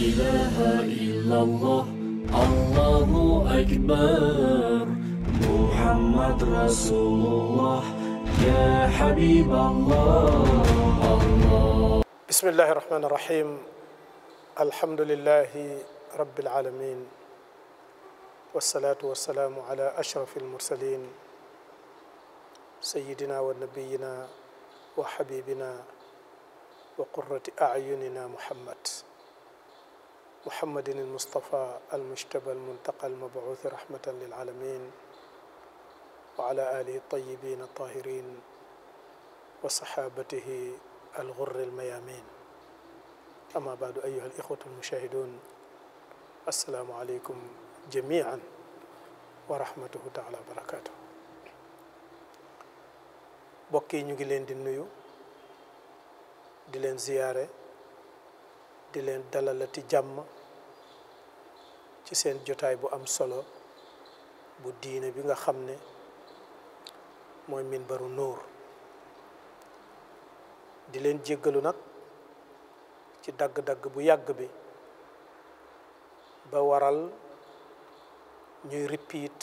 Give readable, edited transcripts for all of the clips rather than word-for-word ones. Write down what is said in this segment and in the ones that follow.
إله إلا الله الله أكبر محمد رسول الله يا حبيب الله بسم الله الرحمن الرحيم الحمد لله رب العالمين والصلاة والسلام على أشرف المرسلين سيدنا ونبينا وحبيبنا وقرة أعيننا محمد المصطفى المجتبى المنتقى المبعوث رحمة للعالمين وعلى آله الطيبين الطاهرين وصحابته الغر الميامين أما بعد أيها الإخوة المشاهدون السلام عليكم جميعا ورحمته تعالى وبركاته bokki ñu ngi leen di nuyu di leen ziyaare di leen dalalati jàmm ci seen jotaay bu am solo bu diine bi nga xam ne mooy Minbaru Nuur di leen jéggalu nag ci dagg-dagg bu yàgg bi ba waral ñuy repeat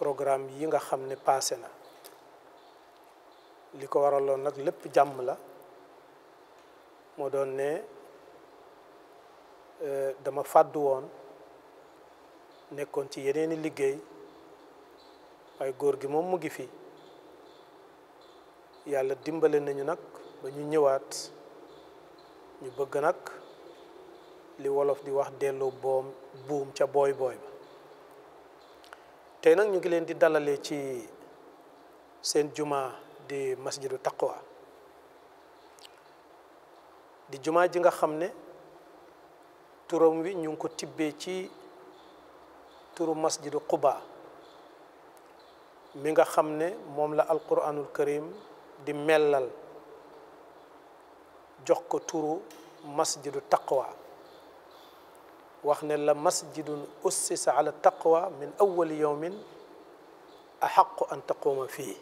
programme yi nga xam ne passé na li ko waraloon nag lépp jàmm la moo doon ne dama fàddu woon nekkoon ci yeneeni liggéey waaye góor gi moom mu ngi fi yàlla dimbale nañu nag ba ñu ñëwaat ñu bëgg nag li wolof di wax delloo buum ca booy ba tey nag ñu ngi leen di dalalee ci seen juma di masjidu taqwa di juma ji nga xam ne turam wi ñu ngi ko tibbee ci turu masjidu Quba mi nga xam ne moom la alquranul karim di mellal jox ko turu masjidu taqwa wax ne la masjidun ussisa ala taqwa min awwali yawmin ahaqu an taquma fii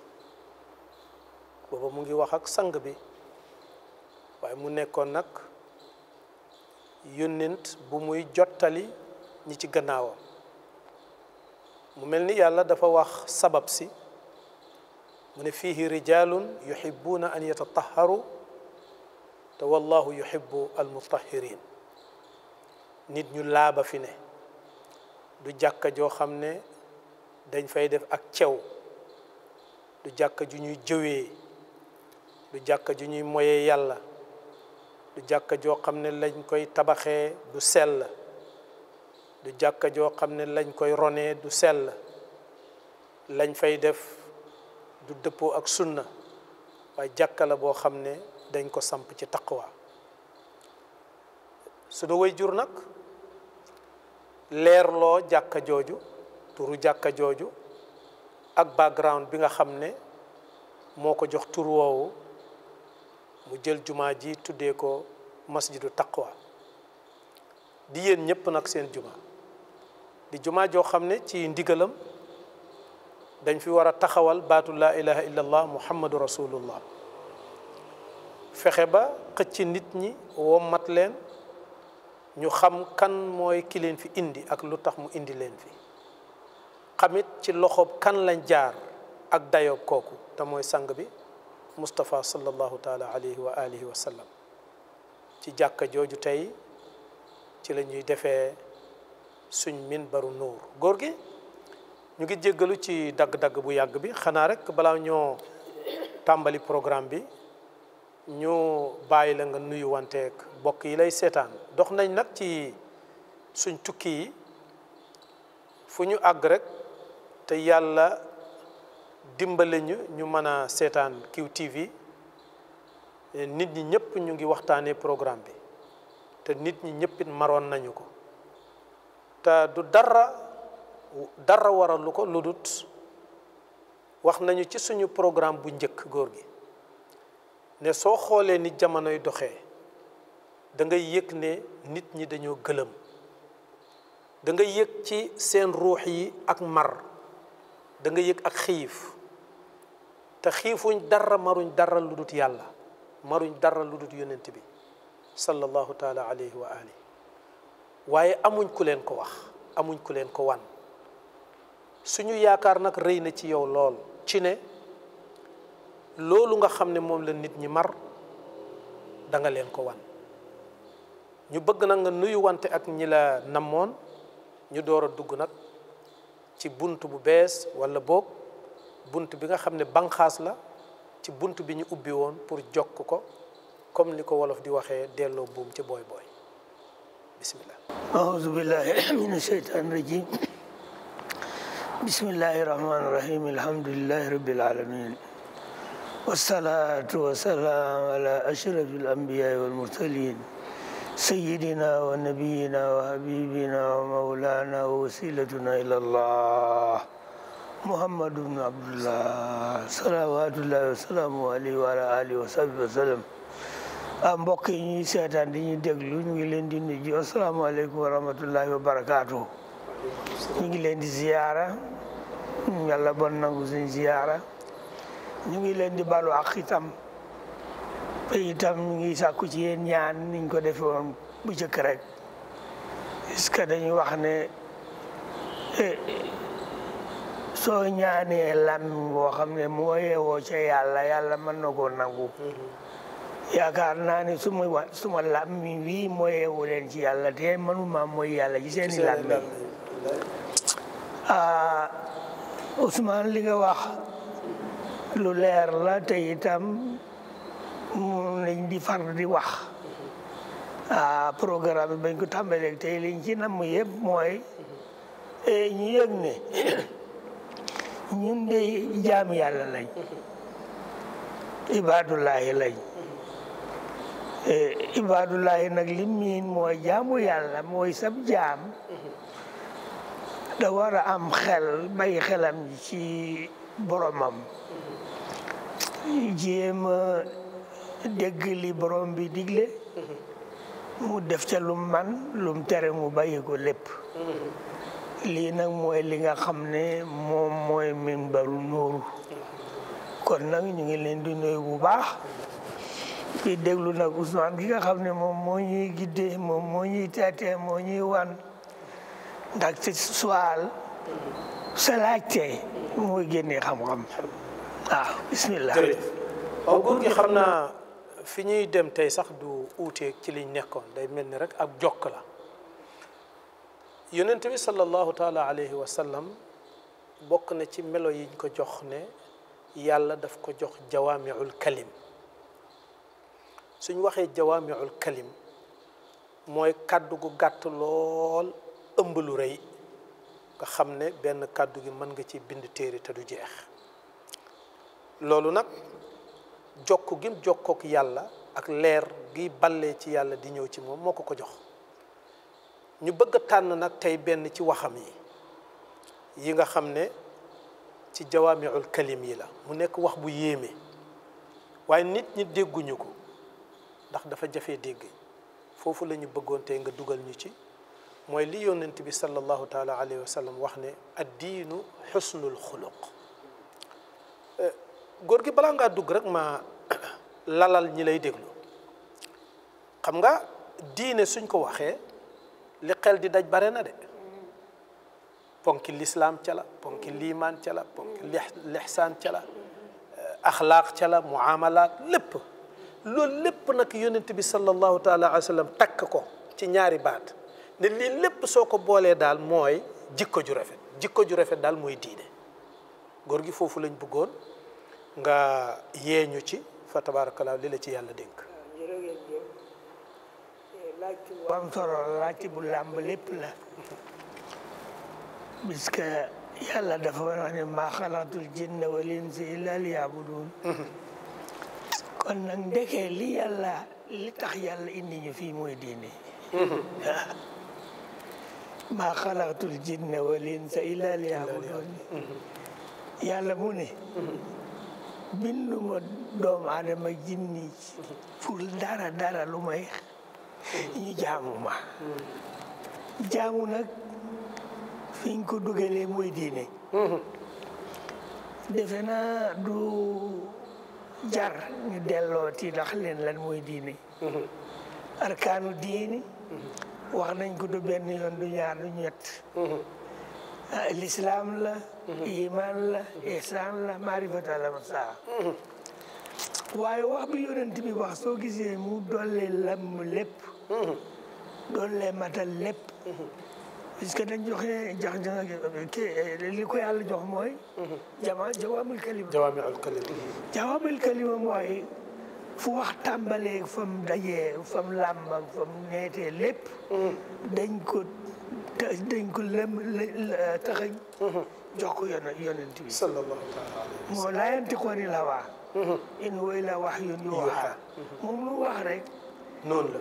booba mu ngi wax ak sang bi waaye mu nekkoon nag yónnent bu muy jottali ñi ci gannaawam mu mel ni yàlla dafa wax sabab si mu ne fiihi rijalun yuhibbuna an yatatahharu te wallahu yuhibbu almutahirin nit ñu laaba fi ne du jàkka joo xam ne dañ fay def ak cew du jàkka ju ñuy jëwee du jàkka ju ñuy moyee yàlla du jàkka joo xam ne lañ koy tabaxee du sell du jàkka joo xam ne lañ koy ronee du sell lañ fay def du dëppoo ak sunna waaye jàkka la boo xam ne dañ ko samp ci taqwa sunu way jur nag leerloo jàkka jooju turu jàkka jooju ak background bi nga xam ne moo ko jox tur woowu mu jël jumaa ji tuddee ko masjidu taqwa di yéen ñëpp nag seen juma di jumaa joo xam ne ci ndigalam dañ fi war a taxawal baatu laa ilaha illallah muhammadu rasulullah fexe ba xëcc nit ñi wommat leen ñu xam kan mooy ki leen fi indi ak lu tax mu indi leen fi xamit ci loxoob kan lañ jaar ak dayoob kooku te mooy sang bi Mustafa sallallahu taala alayhi wa alihi wa sallam ci jàkka jooju tey ci la ñuy defee suñ Minbaru Nuur góor gi ñu ngi jéggalu ci dagg-dagg bu yàgg bi xanaa rek balaa ñoo tàmbali programme bi ñu bàyyi la nga nuyu wanteeg bokk yi lay seetaan dox nañ nag ci suñ tukki yi fu ñu àgg rek te yàlla dimbale ñu mën a seetaan QTV nit ñi ñëpp ñu ngi waxtaanee programme bi te nit ñi ñëppit maroon nañu ko te du dara waralu ko lu dut wax nañu ci suñu programme bu njëkk góor gi ne soo xoolee ni jamonoy doxee da ngay yëg ne nit ñi dañoo gëlëm da nga yëg ci seen ruux yi ak mar da nga yëg ak xiif te xiifuñ dara maruñ dara lu dut yàlla maruñ dara lu dut yonent bi sallallahu taala alayhi wa ali waaye amuñ ku leen ko wax amuñ ku leen ko wan suñu yaakaar nag rëy na ci yow lool ci ne loolu nga xam ne moom la nit ñi mar da nga leen ko wan ñu bëgg nag nga nuyu wante ak ñi la namoon ñu door a dugg nag ci bunt bu bees wala boog bunt bi nga xam ne banqaas la ci bunt bi ñu ubbi woon pour jokk ko comme ni ko wolof di waxee delloo buum ci booy booy bismillah aouzu billahi min asheytan rajim bismillahi rahmani rahim alhamdulillahi rabbil alamin wassalatu wassalamu ala ashrafil anbiya'i wal mursalin سيدنا ونبينا وحبيبنا ومولانا ووسيلتنا إلى الله محمد بن عبد الله صلوات الله وسلامه عليه وعلى آله وصحبه وسلم mbokk yi ñuy seetaan di ñuy déglu ñu ngi leen di nuyu asalaamaaleykum wa rahmatullahi wa barakaatu. ñu ngi leen di ziyaara yàlla bon nangu suñ ziyaara ñu ngi leen di balu ak itam te itam ñu ngi sàkku ci yéen ñaan niñ ko defee woon bu jëkk rek est-ce que dañuy wax ne soo ñaanee lam boo xam ne moo yeewoo ca yàlla yàlla mën na koo nangu yaakaar naa ne suma lam wii moo yeewu leen ci yàlla te manuma mooy yàlla ci seeni lam Ousmane li nga wax lu leer la te itam moom lañ di far di wax programme bi bañ ko tàmbalee tey liñ ci namm yëpp mooy ñu yëg ne ñun de jaam yàlla lañ ibaadullahi lañ ibaadullahi nag li miin mooy jaamu yàlla mooy sab jaam da war a am xel bàyyi xelam ci boromam jéem a dégg li borom bi digle mu def ca lum man lum tere mu bàyyi ko lépp lii nag mooy li nga xam ne moom mooy Minbaru Nuur kon nag ñu ngi leen di nuyu bu baax di déglu nag Ousmane gi nga xam ne moom moo ñuy giddee moom moo ñuy teetee moo ñuy wan ndax ci suwaal sa laajte mooy génnee xam-xam waaw bismillah waaw góor gi xam naa fi ñuy dem tey sax du uuteeg ci liñ nekkoon day mel ni rek ak jokk la yonent bi sallallahu taala alayhi wa sallam bokk na ci melo yiñ ko jox ne yàlla daf ko jox jawaamiul kalim suñ waxee jawaamiul kalim mooy kàddu gu gàtt lool ëmb lu rëy nga xam ne benn kàddu gi mën nga ci bind téere te du jeex loolu nag jokk gi jokkook yàlla ak leer gi ballee ci yàlla di ñëw ci moom moo ko ko jox ñu bëgg a tànn nag tey benn ci waxam yi nga xam ne ci jawaamiul kalim yi la mu nekk wax bu yéeme waaye nit ñi dégguñu ko ndax dafa jafee dégg foofu la ñu bëggoon tey nga dugal ñu ci mooy li yonent bi sallallahu taala alayhi wa sallam wax ne addiinu xusnul xuluq góor gi balaa ngaa dugg rek ma lalal ñi lay déglu xam nga diine suñ ko waxee li xel di daj bare na de ponki lislaam ca la ponki liimaan ca la ponki lixsaan ca la axlaaq ca la muamalaat lépp loolu lépp nag yonent bi sallallahu taala alayhi wa sallam takk ko ci ñaari baat ne lii lépp soo ko boolee daal mooy jikko ju rafet daal mooy diine góor gi foofu lañ bëggoon nga yeeñu ci fa tabarakallah li la ci yàlla dénk laajte bu am solo laajte bu làmb lépp la puisque yàlla dafa wax ne maa xalaqtul jinna wal insa illa liya'budun kon nag ndekee li tax yàlla indi ñu fii mooy diine maa xalaqtul jinna wal insa illa liya'budun yàlla mu ne binduma doomu aadama jinni pour dara lu may ñu jaamu ma jaamu nag fi ñu ko dugalee mooy diine defe naa du jar ñu delloo ti ndax leen lan mooy diine arkaanu diini wax nañ ko du benn yoon du ñaar du ñett l'islam la iman la ihsan la maarifatu la saa waaye wax bi yonent bi wax soo gisee mu dolle lam lépp dolle matal lépp puisque dañ joxe li ko yàlla jox mooy jawaamil kalima jawaamil kalima mooy fu wax tàmbalee fam dajee fam làmbam fam neetee lépp dañ ko taxañ jox ko yonent bi sallallahu taala alayhi moo laa yantiqu anil hawaa in huwa illaa wahyun yuuhaa moom lu wax rek noonu la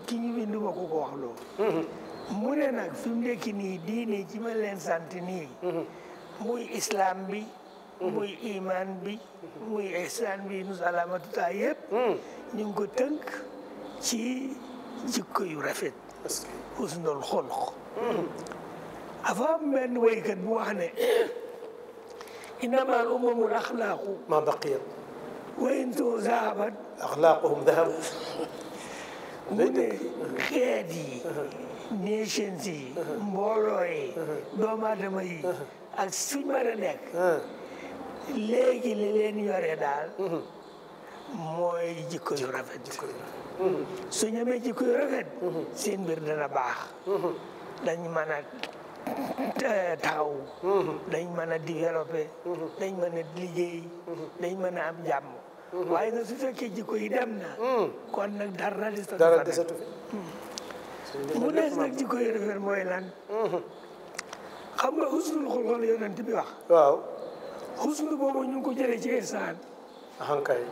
ki ñu bind ma ko wax loolu mu ne nag fi mu nekk nii diine ci ma leen sant nii muy islam bi muy iman bi muy ihsan bi nus alamatu taa yëpp ñu ngi ko tënk ci jikko yu rafet husnul xulq avant benn waykat bu wax ne innama al umamul axlaaqu ma baqiyat wa in zahabat axlaaquhum dahab mu ne xeet yi nations yi mbooloo yi doomu aadama yi ak suñ mën a nekk léegi li leen yore daal mooy jikko yu rafet su ñu amee jikko yu rafet seen mbir dana baax dañ mën a taxaw dañ mën a développé dañ mën a liggéey dañ mën a am jàmm waaye nag su fekkee jikko yi dem na kon nag dara desatu fi mu des nag jikko yu rafet mooy lan xam nga husnul xulq yonent bi wax waaw husnu boobu ñu ngi ko jëlee ci ihsaan hankay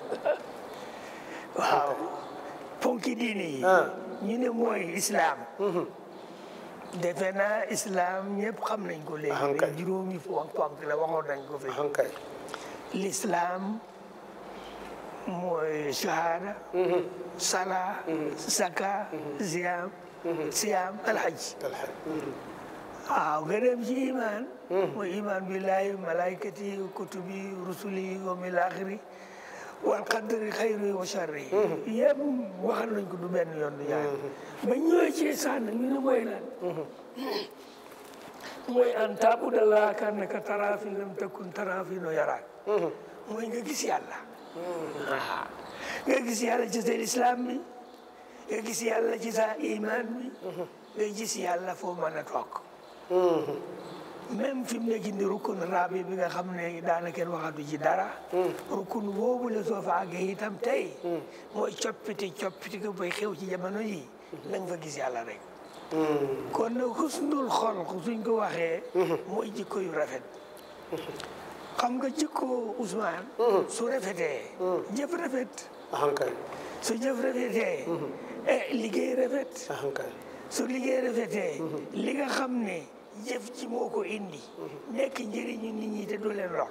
waaw ponki diine yi ñu ne mooy islam defe naa islam ñëpp xam nañ ko léegi juróomi ponk la waxoon nañ ko fi hankay l'islam mooy shahada sala zaka siyam alhaj waaw nga dem ci iman mooy iman billahi malaikati kutubi rusuli yawmil axiri wal qadri xayri wa sharri yëpp waxal nañ ko du benn yoon du ñaar ba ñëwee ci sànn ñu ne mooy lan mooy an taabudallaha kaannaka taraahu fa in lam takun taraahu fa innahu yaraak mooy nga gis yàlla waaw nga gis yàlla ci sa islam bi nga gis yàlla ci sa iman bi nga gis yàlla foo mën a toog même fi mu nekk ni rukun raabi bi nga xam ne daana kenn waxatu ci dara rukun boobu la soo fa àggee itam tey mooy coppite ko bay xew ci jamono yi na nga fa gis yàlla rek kon nag husnul xolq suñ ko waxee mooy jikko yu rafet xam nga jikko Ousmane su rafetee jëf rafet su jëf rafetee liggéey rafet su liggéey rafetee li nga xam ne jëf ci moo ko indi nekk njëriñu nit ñi te du leen lor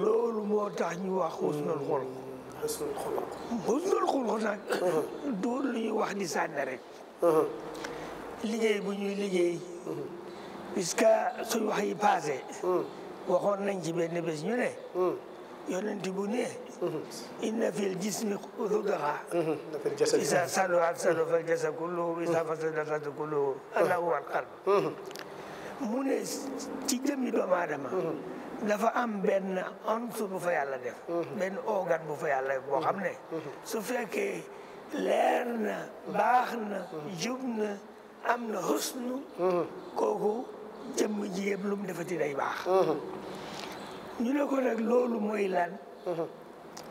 loolu moo tax ñu wax husnul xulq husnul xulq nag doon lu ñuy wax di sànni rek liggéey bu ñuy liggéey puisque suñ wax yi passé waxoon nañ ci benn bés ñu ne yonent bu ne inna fil jismi mudghah iza saluhat saluha fal jasadu kulluhu wa iza fasadat fasada kulluhu ala huwa al qalb mu ne ci jëmmi doomu aadama dafa am benn unsur bu fa yàlla def benn organe bu fa yàlla def boo xam ne su fekkee leer na baax na jub na am na husnu kooku jëmm ji yëpp lu mu defati day baax ñu ne ko nag loolu mooy lan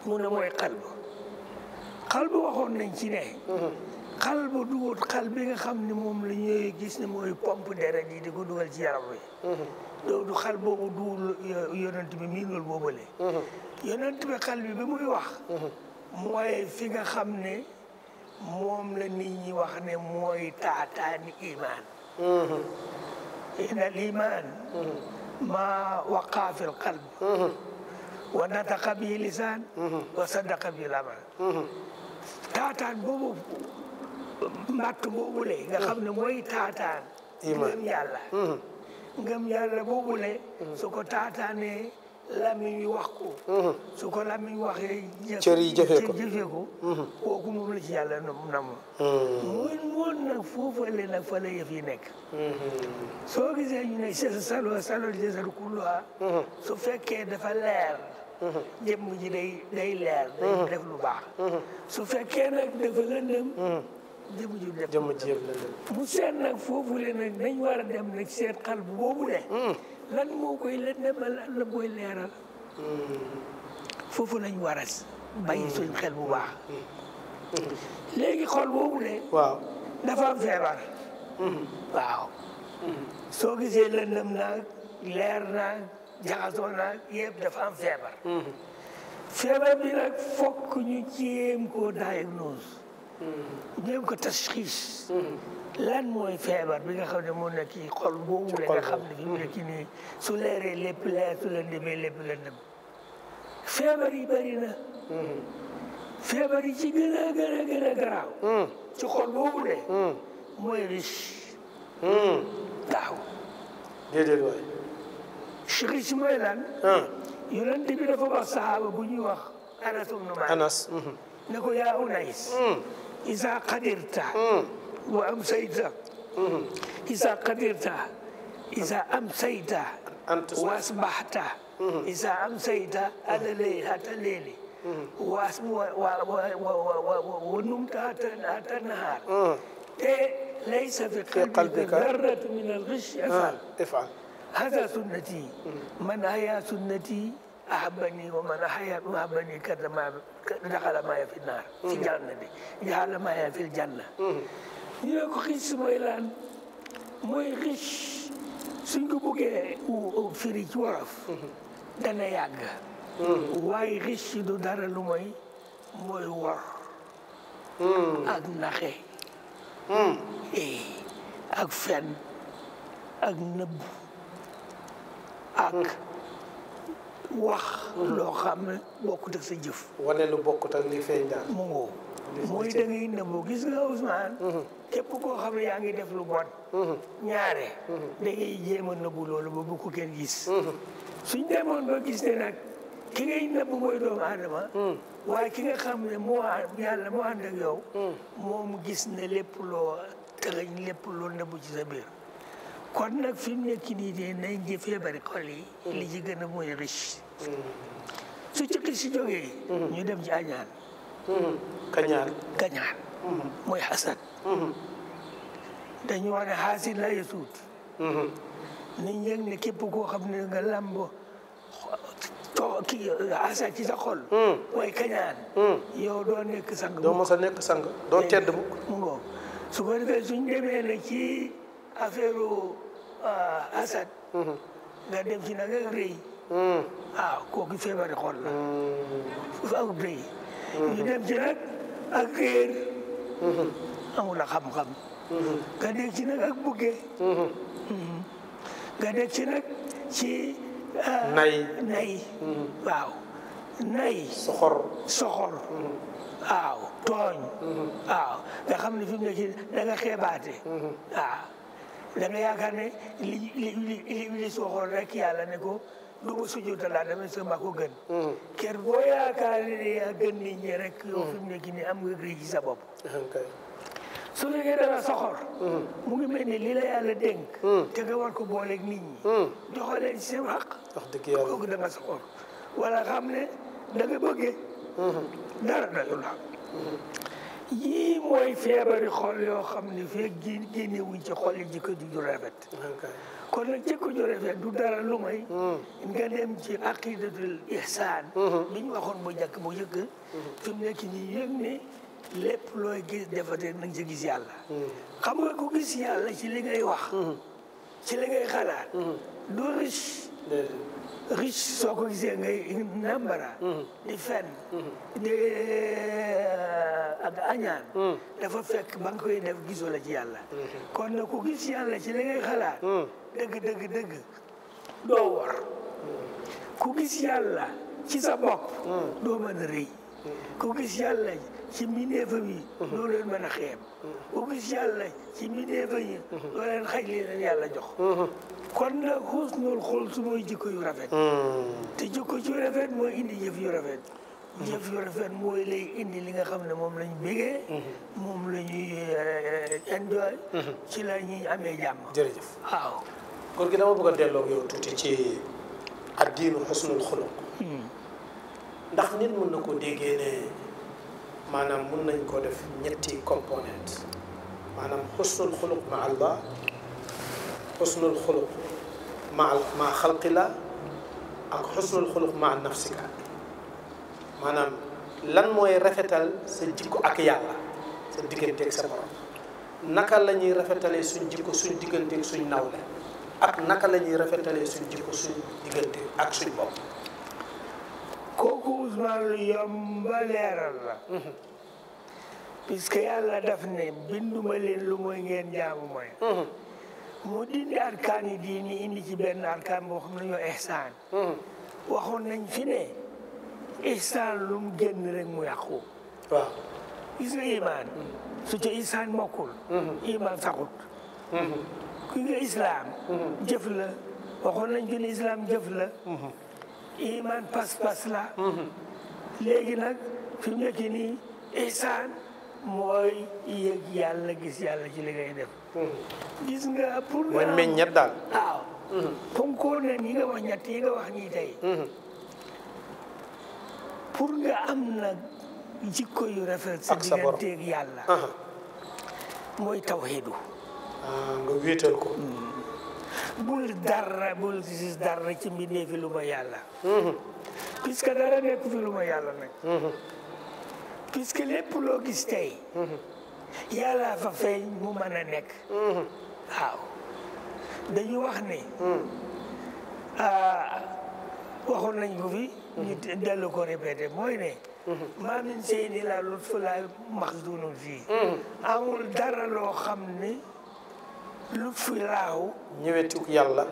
mu ne mooy xalbu waxoon nañ ci ne xalbu duwut xal bi nga xam ne moom la ñuy gis ne mooy pompe deret yi di ko dugal ci yaram wi du xal boobu duwul yonent bi mii loolu boobale yonent bi xal bi muy wax mooy fi nga xam ne moom la nit ñi wax ne mooy taataani iman inal iman ma waqaa fi lqalb wa nataqa bi lisaan wa sadaqa bi lamal taataan boobu mbatt boobule nga xam ne mooy taataan ngëm yàlla boobule su ko taataanee làmmiñ wi wax ko su ko làmmiñ waxee cër yi jëfee ko kooku moom la ci yàlla nam moon nag foofale nag fa la yëf yi nekk soo gisee ñu ne salol jasadu kulluha su fekkee dafa leer jëmm ji day leer day def lu baax su fekkee nag dafa lëndëm jëmm ji def mu seet nag foofule nag dañ war a dem nag seet xal bu boobu de lan moo koy lëndëmal lan la koy leeral foofu lañ war a bàyyi suñ xel bu baax léegi xol boobu de waaw dafa am feebar waaw soo gisee lëndëm naag leer naag jaxasoo naag yëpp dafa am feebar feebar bi nag fokk ñu jéem koo diagnose jéem ko tashxiis lan mooy feebar bi nga xam ne moo nekk ci xol boobu la nga xam ne fi mu nekk nii su leeree lépp leer su lëndëmee lépp lëndëm feebar yi bëri na feebar yi ci gën a garaaw ci xol boobu de mooy riche waaw déedéet waay riche mooy lan yonent bi dafa wax sahaaba bu ñuy wax Anas ibn Maalik Anas ne ko yaa Unays isa qadirta wa amsayta isa qadirta isa amsayta wa asbahta isa amsayta ala leyli wa numta hatta nahar te laysa fi qalbika darratu min al-ghish if'al hada sunnati man ahya sunnati ahabbani wa man ahabbani dakhala maaya fi naar fi janna bi jahala maaya fi janna ñu ne ko xiis mooy lan mooy xiis suñ ko bëggee firi ci wolof dana yàgg waaye xiis du dara lu mooy wor ak naxe ak fen ak nëbb ak wax loo xam ne bokkut ak sa jëf wane lu bokkut ak li feeñ daal mu ngoo mooy da ngay nëbbu gis nga Ousmane képp koo xam ne yaa ngi def lu bon ñaare da ngay jéem a nëbbu loolu ba bu ko kenn gis suñ demoon ba gis ne nag ki ngay nëbbu mooy doomu aadama waaye ki nga xam ne yàlla moo ànd ak yow moom gis ne lépp loo tëgañ lépp loo nëbbu ci sa biir kon nag fi mu nekk nii de nañ ji feebari xol yi li ci gën a mooy riche su ci xis si jógee ñu dem ci añaan kañaan mooy xasad dañu wax ne xaasin la yesuut niñ yëg ne képp koo xam ne nga lamb asad ci sa xol mooy kañaan yow doo nekk sang doo mos a nekk sang doo tedd mukk mu ngoo su ko defee suñ demee ne ci affaire asad nga dem ci nag ak rëy waaw kooku feebari xol la ak rëy ñu dem ci nag ak réer amul a xam-xam nga dégg ci nag ak buggee nga dégg ci nag ci nay waaw nay soxor waaw tooñ waaw nga xam ne fi mu ne ci da nga xeebaate waaw da nga yaakaar ne li soxor rek yàlla ne ko du ma sujjóotal laa damay sa ko gën ker boo yaakaar ne yaa gën nit ñi rek yow fi mu nekk nii am nga rëy ci sa bopp su fekkee danga soxor mu ngi mel ni li la yàlla dénk te nga war ko booleeg nit ñi joxoo leen ci seen xaq wax dëgg yàlla kooku da nga soxor wala xam ne da nga bëggee dara dayu la yii mooy feebari xol yoo xam ne feeg génne wuñ ci xol yi jikko ju rafet kon nag jikko ju rafet du dara lu may nga dem ci aqidatul ihsaan bi ñu waxoon bu njëkk fi mu nekk nii yëg ne lépp looy gis defate nañ ci gis yàlla xam nga ko gis yàlla ci li ngay wax ci li ngay xalaat du riche soo ko gisee ngay nambara di fen di ak añaan dafa fekk ba nga koy def gisoo la ci yàlla kon nag ku gis yàlla ci li ngay xalaat dëgg doo war ku gis yàlla ci sa bopp doo mën a rëy ku gis yàlla ci mbindeefam yi doo leen mën a xeeb ku gis yàlla ci mbindeefam yi doo leen xaj li leen yàlla jox kon nag xusnul xul su mooy jikko yu rafet te jikko yu rafet mooy indi jëf yu rafet jëf yu rafet mooy lay indi li nga xam ne moom lañ bégee moom la ñuy enjoy ci la ñuy amee jàmm jërëjëf waaw góor gi dama bëgg a delloo yow tuuti ci addiinu xusnul xuluq ndax nit mën na ko déggee ne maanaam mën nañ ko def ñetti component maanaam xusnul xuluq ma Allah xusnul xuluq ma xalqillah ak xusnul xuluq ma nafsika maanaam lan mooy rafetal sa jikko ak yàlla sa diggante ak sa borom naka la ñuy rafetalee suñ jikko suñ diggante ak suñ nawle ak naka la ñuy rafetalee suñ jikko suñ diggante ak suñ bopp kooku Ousmane lu yomba leeral la puisque yàlla daf ne binduma leen lu mooy ngeen jaamu mooy mu dindi arkaan yi diini indi ci benn arkaan boo xam ne ñoo ihsaan waxoon nañ fi ne ihsaan lu mu génn rek mu yàqu waaw gis nga imaan su ca ihsaan mokkul imaan saxut ki nga islaam jëf la waxoon nañ fi ne islaam jëf la iman pas-pas la léegi nag fi mu nekk nii ihsaan mooy yëg yàlla gis yàlla ci li ngay def gis nga pour nga mooy meññet daal waaw fonkoo na ñi nga wax ñett yi nga wax nii tey pour nga am nag jikko yu rafet sa digganteeg yàlla mooy tawhidu nga wéetal ko bul gis dara ci mbindee fi lu ma yàlla puisque dara nekk fi lu ma yàlla nag puisque lépp loo gis tey yàlla fa feeñ mu mën a nekk waaw dañu wax ne waxoon nañ ko fi ñu dellu ko répété mooy ne maa min shay'in illaa lutfu laahi maxzuunun fii amul dara loo xam ne lutfu laahu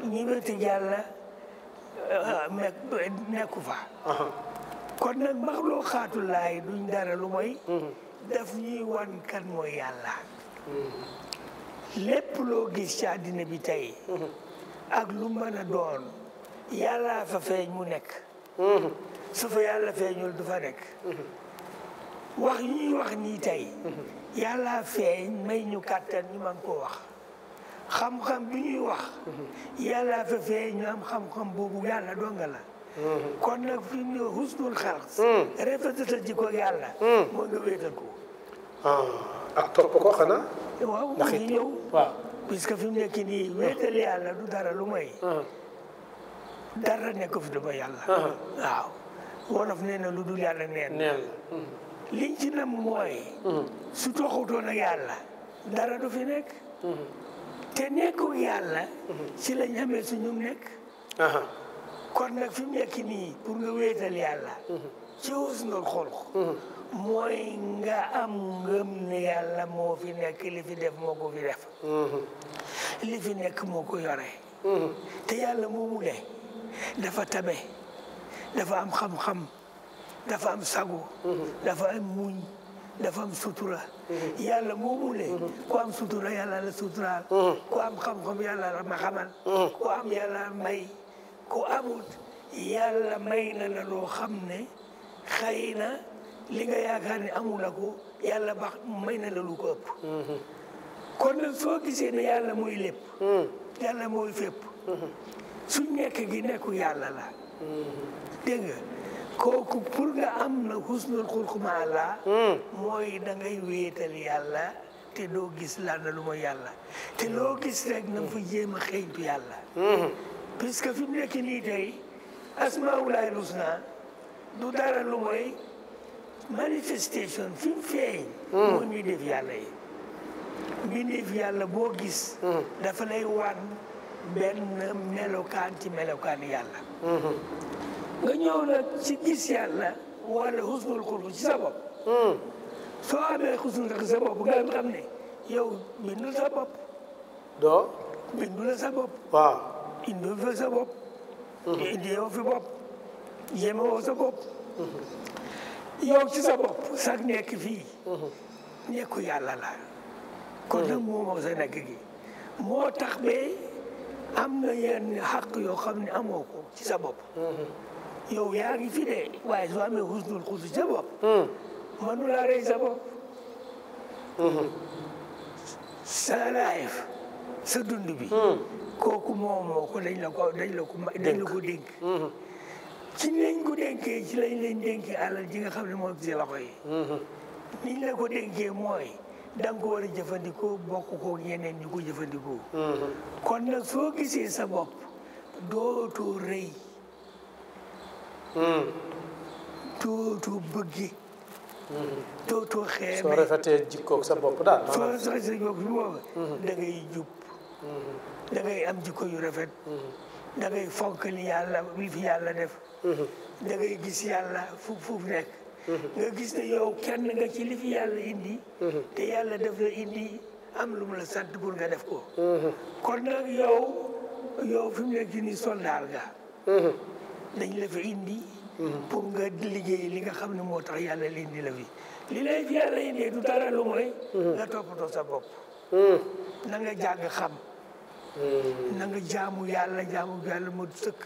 ñëwetuk yàlla nekku fa kon nag maxluuqaatu laay duñ dara lu mooy daf ñuy wan kan mooy yàlla lépp loo gis ci àddina bi tey ak lu mën a doon yàlla fa feeñ mu nekk su fa yàlla feeñul du fa nekk wax yi ñuy wax nii tey yàlla feeñ may ñu kàttan ñu mën koo wax xam-xam bi ñuy wax yàlla fa feeñ ñu am xam-xam boobu yàlla donga la kon nag fi mu ne husnul xalq rafetal jikko yàlla moo nga wéetal ko ak topp ko xanaa waaw mu ngi ñëw waaw puisque fi mu nekk nii wéetal yàlla du dara lu may dara nekk fi du ba yàlla waaw wolof nee na lu dul yàlla neen liñ ci nam mooy su toxutoon ak yàlla dara du fi nekk te nekku yàlla ci lañ xamee suñu nekk kon nag fi mu nekk nii pour nga wéetal yàlla ci husnul xulq mooy nga am ngëm ne yàlla moo fi nekk li fi def moo ko fi def li fi nekk moo ko yore te yàlla moomu ne dafa tabe dafa am xam-xam dafa am sago dafa am muñ dafa am sutura yàlla moomu ne ku am sutura yàlla la suturaal ku am xam-xam yàlla la ma xamal ku am yàlla may ku amut yàlla may na la loo xam ne xëy na li nga yaakaar ne amula ko yàlla baax may na la lu ko ëpp kon nag soo gisee ne yàlla mooy lépp yàlla mooy fépp su nekk gi nekku yàlla la dégg nga kooku pour nga am na husnul xulq ma Allah mooy da ngay wéetal yàlla te doo gis lan lu mooy yàlla te loo gis rek na fa jéem a xeeñtu yàlla puisque fi mu nekk nii tey asmaa'ullaahi husna du dara lu mooy manifestation fi mu feeñ moo ñuy def yàlla yi mbindeef yàlla boo gis dafa lay wan benn melokaan ci melokaan yàlla nga ñëw nag ci gis yàlla wala husnul xulq ci sa bopp soo amee husnul xulq sa bopp nga xam ne yow bindul sa bopp doo bindul sa bopp waaw indul fa sa bopp indi yow fi bopp jéema woo sa bopp yow ci sa bopp sax nekk fii nekku yàlla la kon nag moomoo sa nekk gi moo tax ba am na yenn xaq yoo xam ne amoo ko ci sa bopp yow yaa ngi fi de waaye soo amee husnul xusu sa bopp mënu laa rey sa bopp sa life sa dund bi kooku moomoo ko dañ la ko dénk ci lañ ko dénkee ci lañ leen dénkee alal ji nga xam ne moo ci loxo yi niñ la ko dénkee mooy da nga ko war a jëfandikoo bokk ko ñeneen ñu ko jëfandikoo kon nag soo gisee sa bopp dootoo rëy dootoo bëggi dootoo xeeme soo rafetee jikkoog sa bopp daal soo rafetee sa bopp boobu da ngay jub da ngay am jikko yu rafet da ngay fonk li yàlla li fi yàlla def da ngay gis yàlla fu nekk nga gis ne yow kenn nga ci li fi yàlla indi te yàlla def la indi am lu mu la sant pour nga def ko kon nag yow fi mu nekk ni soldaar nga dañ la fa indi pour nga liggéey li nga xam ne moo tax yàlla li indi la fi li lay fi yàlla indi du dara lu mooy nga toppatoo sa bopp na nga jàng xam na nga jaamu yàlla mu sëkk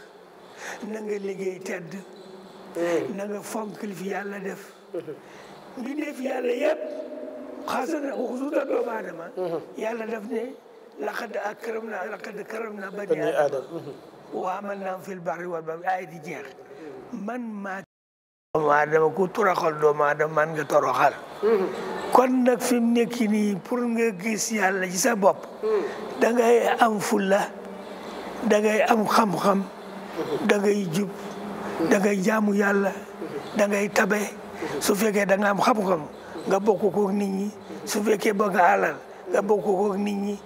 na nga liggéey tedd na nga fonk li fi yàlla def mbindeef yàlla yëpp xasana xusuuta doomu aadama yàlla def ne laqad karamna bani aadama wa hamalnaahum fil barri wal bahri ay di jeex man maa doomu aadama ku toroxal doomu aadama man nga toroxal kon nag fi mu nekk nii pour nga gis yàlla ci sa bopp da ngay am fulla da ngay am xam-xam da ngay jub da ngay jaamu yàlla da ngay tabe su fekkee da nga am xam-xam nga bokk ko nit ñi su fekkee bëgg alal nga bokk ko nit ñi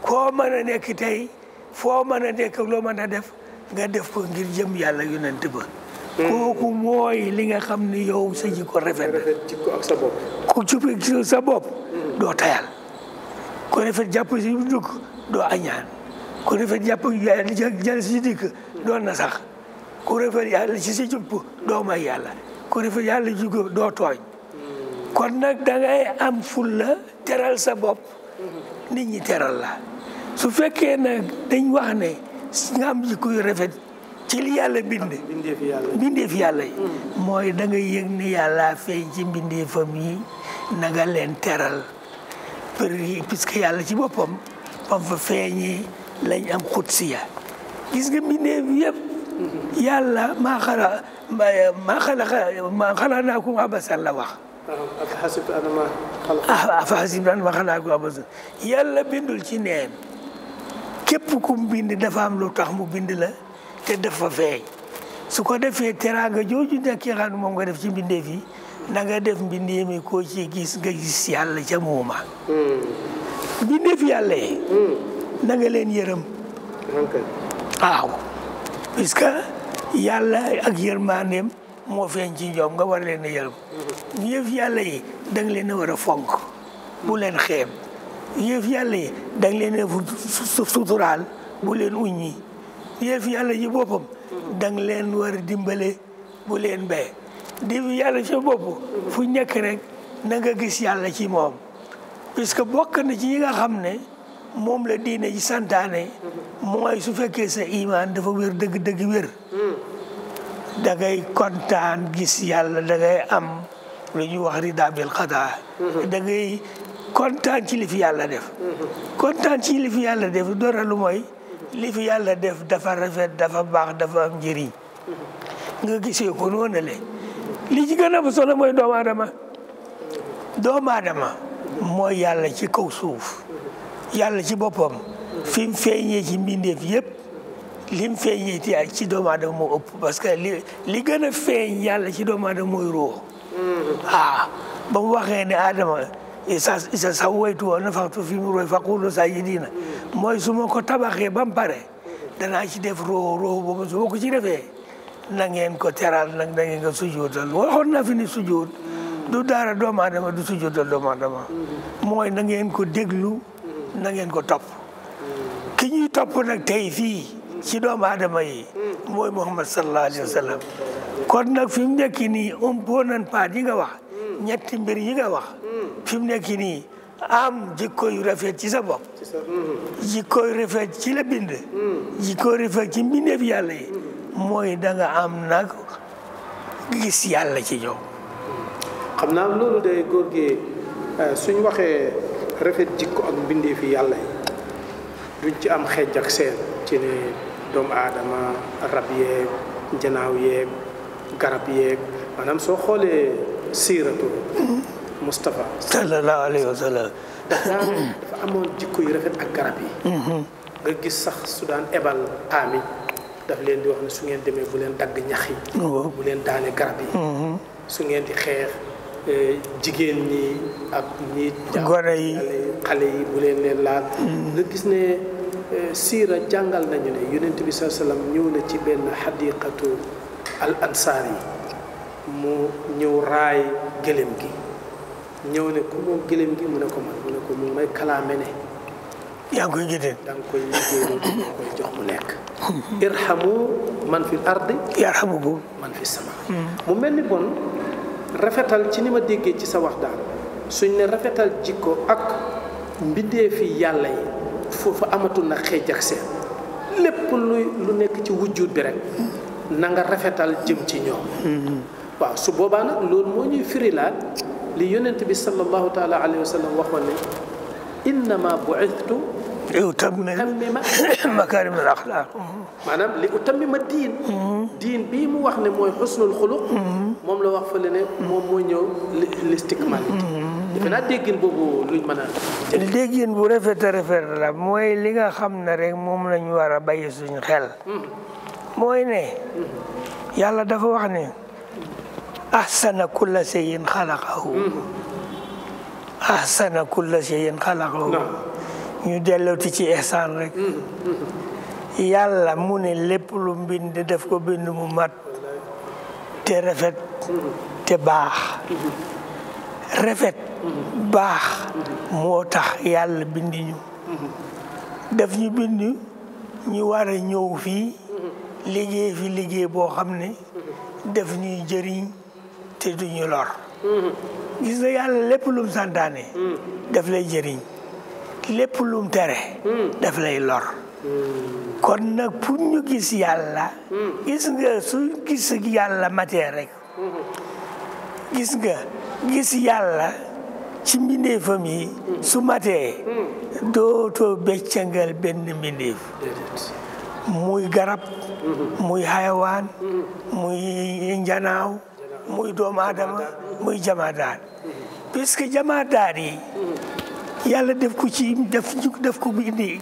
koo mën a nekk tey foo mën a nekk loo mën a def nga def ko ngir jëm yàlla yonent ba kooku mooy li nga xam ne yow sa jikko rafet na jikko ak sa bopp ku jubee ci sa bopp doo tayal ku rafet jàpp si dugg doo añaan ku rafet jàpp jàll si dikk doo na sax ku rafet yàlla ci sa jubb doo may yàlla ku rafet yàlla jugo doo tooñ kon nag da ngay am fulla teral sa bopp nit ñi teral la su fekkee nag dañ wax ne nga am jikko yu rafet ci li yàlla bind mbindeef yàlla yi mooy da nga yëg ne yàlla feeñ ci mbindeefam yi na nga leen teral puisque yàlla ci boppam fam fa feeñee lañ am xudsiya gis nga mbindeef yëpp yàlla maa xalaqnaakum abasan la wax afa hasibtum annamaa xalaqnaakum abasan yàlla bindul ci neen képp ku bind dafa am lu tax mu bind la te dafa feeñ su ko defee teraanga jooju nekk nga xam ne moom nga def ci mbindeef yi na nga def mbindeef mi koo ci gis nga gis yàlla ca muuma mbindeef yàlla yi na nga leen yërëm waaw puisque yàlla ak yërmandeem moo feeñ ci ñoom nga war leen a yërëm yëf yàlla yi da nga leen a war a fonk bu leen xeeb yëf yàlla yi da nga leen a suturaal bu leen uññi yëf yàlla ci boppam da nga leen war a dimbale bu leen bee di yàlla ci bopp fu nekk rek na nga gis yàlla ci moom puisque bokk na ci yi nga xam ne moom la diine ci santaane mooy su fekkee sa iman dafa wér dëgg-dëgg wér da ngay kontaan gis yàlla da ngay am lu ñuy wax rida bil qada da ngay kontaan ci li fi yàlla def kontaan ci li fi yàlla def dara lu mooy li fi yàlla def dafa rafet dafa baax dafa am njëriñ nga gisee ko noonu le li ci gën a solo mooy doomu aadama mooy yàlla ci kaw suuf yàlla ci boppam fi mu feeñee ci mbindeef yëpp li mu feeñee ci doomu aadama moo ëpp parce que li gën a feeñ yàlla ci doomu aadama mooy ruux ba mu waxee ne Adama isa sawwaytu wa nafaxtu fi min ruuhi faqulu sajidina mooy su ma ko tabaxee ba mu pare danaa ci def ruux boobu su ma ko ci defee na ngeen ko teral nag na ngeen ko sujjóotal waxoon na fi ni sujjóot du dara doomu aadama du sujjóotal doomu aadama mooy na ngeen ko déglu na ngeen ko topp ki ñuy topp nag tey fii ci doomu aadama yi mooy Muhammad sallallahu alayhi wa sallam kon nag fi mu nekk nii component part yi nga wax ñetti mbir yi nga wax fi mu nekk nii am jikko yu rafet ci sa bopp jikko yu rafet ci la bind jikko yu rafet ci mbindeef yàlla yi mooy da nga am nag gis yàlla ci ñoom xam naa loolu day góor gi suñ waxee rafet jikko ak mbindeefi yàlla yi duñ ci am xeej ak seen ci ne doomu aadama rab yeeg njanaaw yeeg garab yeeg maanaam soo xoolee siiratu Moustapha sallallahu alayhi wa sallam dafa amoon jikko yu rafet ak garab yi nga gis sax su daan ebal taami daf leen di wax ne su ngeen demee bu leen dagg ñax yi bu leen daane garab yi su ngeen di xeex jigéen ñi ak ñi gone yi xale yi bu leen leen laal nga gis ne siira jàngal nañu ne yonent bi sallallahu alayhi wasallam ñëw na ci benn xadiqatu al ansaar yi mu ñëw raay gëlëm gi ñëw ne ku moom gëlëm gi mu ne ko man mu ne ko mu may kalaame ne yaa ngi koy génneel da nga koy liggéeyloo da nga koy jox mu lekk irhamu man fi ardi yarhamukum man fi sama mu mel ni bon rafetal ci ni ma déggee ci sa wax daal suñ ne rafetal jikko ak mbindeefi yàlla yi foofu amatul na xeej ak seen lépp lu nekk ci wujjuut bi rek na nga rafetal jëm ci ñoom waaw su boobaa nag loolu moo ñuy firilaat li yonent bi sallallahu taala alayhi wa sallam waxoon ne innama bu'ithtu utammima makarim al axlaq maanaam li utammima diin bii mu wax ne mooy xusnul xuluq moom la wax fële ne moom mooy ñëw listikmalité defe naa déggin boobu luñ mën a déggin bu rafet a rafet la mooy li nga xam ne rek moom lañu war a bàyyi suñu xel mooy ne yàlla dafa wax ne ahsana kulla shay'in xalaqahu ahsana kulla shay'in xalaqahu ñu dellooti ci ihsaan rek yàlla mu ne lépp lu mbind def ko bind mu mat te rafet te baax rafet baax moo tax yàlla bind ñu def ñu bind ñu war a ñëw fii liggéey fi liggéey boo xam ne def ñuy jëriñ te duñu lor gis nga yàlla lépp lum santaane daf lay jëriñ lépp lum tere daf lay lor kon nag pour ñu gis yàlla gis nga su gis yàlla matee rek gis nga gis yàlla ci mbindeefam yi su matee dootoo beccangal benn mbindeef muy garab muy xayawaan muy njanaaw muy doomu aadama muy jamaadaat puisque jamaadaat yi yàlla def ko ci def ko indi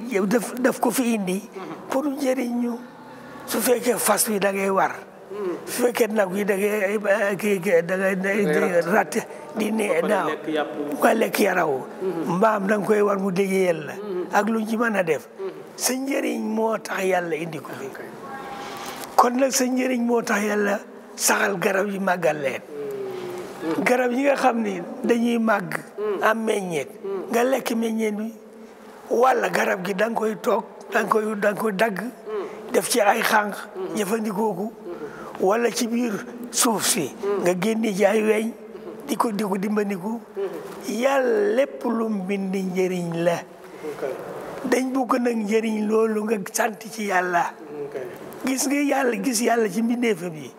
def ko fi indi pour njëriñ ñu su fekkee fas wi da ngay war su fekkee nag wi da ngay ratt di ne naaw nga lekk yaraw mbaam da nga koy war mu liggéeyal la ak lu ci mën a def sa njëriñ moo tax yàlla indi ko fi kon nag sa njëriñ moo tax yàlla saxal garab yi màggal leen garab yi nga xam ni dañuy màgg am meññeet nga lekk meññeet bi walla garab gi da nga koy toog da nga koy dagg def ci ay xànq jëfandikoo ko walla ci biir suuf si nga génne ci ay weñ di ko dimbandiku yàlla lépp lu mbind njëriñ la dañ bëgg nag njëriñ loolu nga sant ci yàlla gis nga yàlla gis yàlla ci mbindeefam yi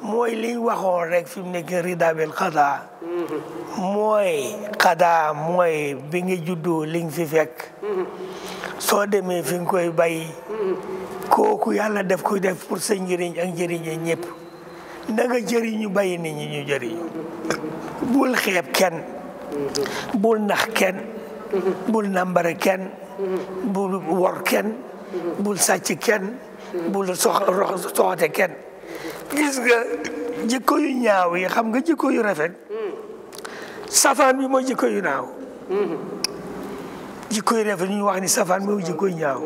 mooy liñ waxoon rek fi mu nekk ridaabil xadaa mooy xadaa mooy bi nga juddoo li nga fi fekk soo demee fi nga koy bàyyi kooku yàlla def koy def pour sa njëriñ ak njëriñe ñëpp na nga jëriñu bàyyi nit ñi ñu jëriñu bul xeeb kenn bul nax kenn bul nambare kenn bul wor kenn bul sàcc kenn bul soxote kenn gis nga jikko yu ñaaw yi xam nga jikko yu rafet safaan bi mooy jikko yu naaw jikko yu rafet ñu wax ni safaan mooy jikko yu ñaaw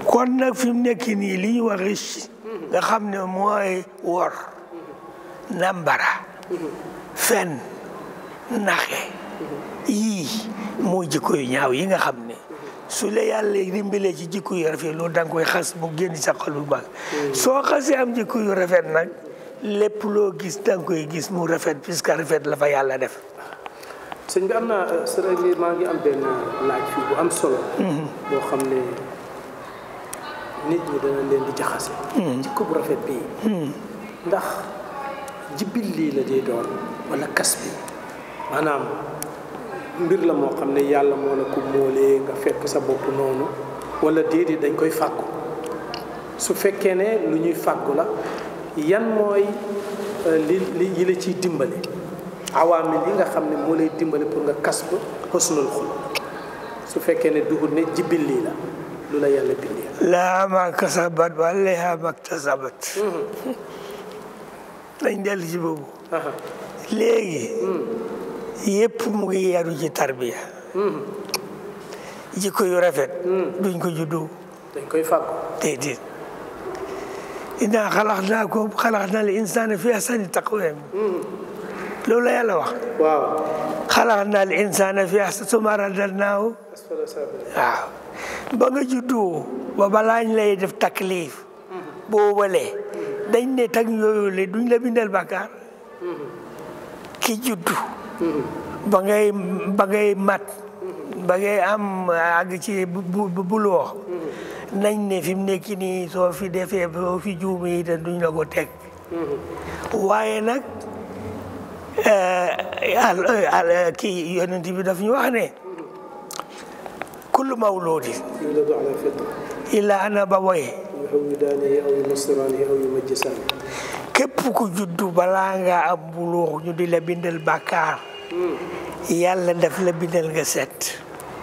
kon nag fi mu nekk nii li ñu wax riche nga xam ne mooy wor nambara fen naxe yii mooy jikko yu ñaaw yi nga xam ne su la yàlla dimbalee ci jikko yu rafet loolu da nga koy xas mu génn sa xol bu mag soo xasee am jikko yu rafet nag lépp loo gis da nga koy gis mu rafet puisque rafet la fa yàlla def. sëñ bi am na sëriñ bi maa ngi am benn laaj fii bu am solo. boo xam ne nit ñi dana leen di jaxase. jikko bu rafet bii. ndax jibil lii la dee doon wala kas bi maanaam mbir la moo xam ne yàlla moo la ko móolee nga fekk sa bopp noonu wala déedéet dañ koy fàggu su fekkee ne lu ñuy fàggu la yan mooy li yi la ciy dimbale awaamil yi nga xam ne moo lay dimbale pour nga kas ba husnul xuluq su fekkee ne dugul ne jibil lii la lu la yàlla bindee. laa ma kasabat wa alayha maktasabat. dañ dellu ci boobu. léegi. yépp mu ngi yaru ci tarbiya. jikko yu rafet. duñ ko juddu. dañ koy fàggu. déedéet. innaa xalaqnal insaana fi ahsani taqwiim. loolu la yàlla wax. waaw. xalaqnal insaana fi ahsani summa radadnaahu. waaw. ba nga juddu ba balaañ lay def taklif. boobalee. dañ ne tag yooyu le duñ la bindal bàkkaar. ki juddu. ba ngay mat. ba ngay am àgg ci buloo. nañ ne fi mu nekk nii soo fi defee soo fi juumee itam duñ la ko teg. waaye nag kii yonent bi daf ñu wax ne. kullu mawludin. yuladu ala fitra. illa ana ba woye. yuhawwidaanihi aw yunassiraanihi aw yumajjisaanihi. képp ku juddu balaa nga am buloo ñu di la bindal bàkkaar. yàlla daf la bindal nga set.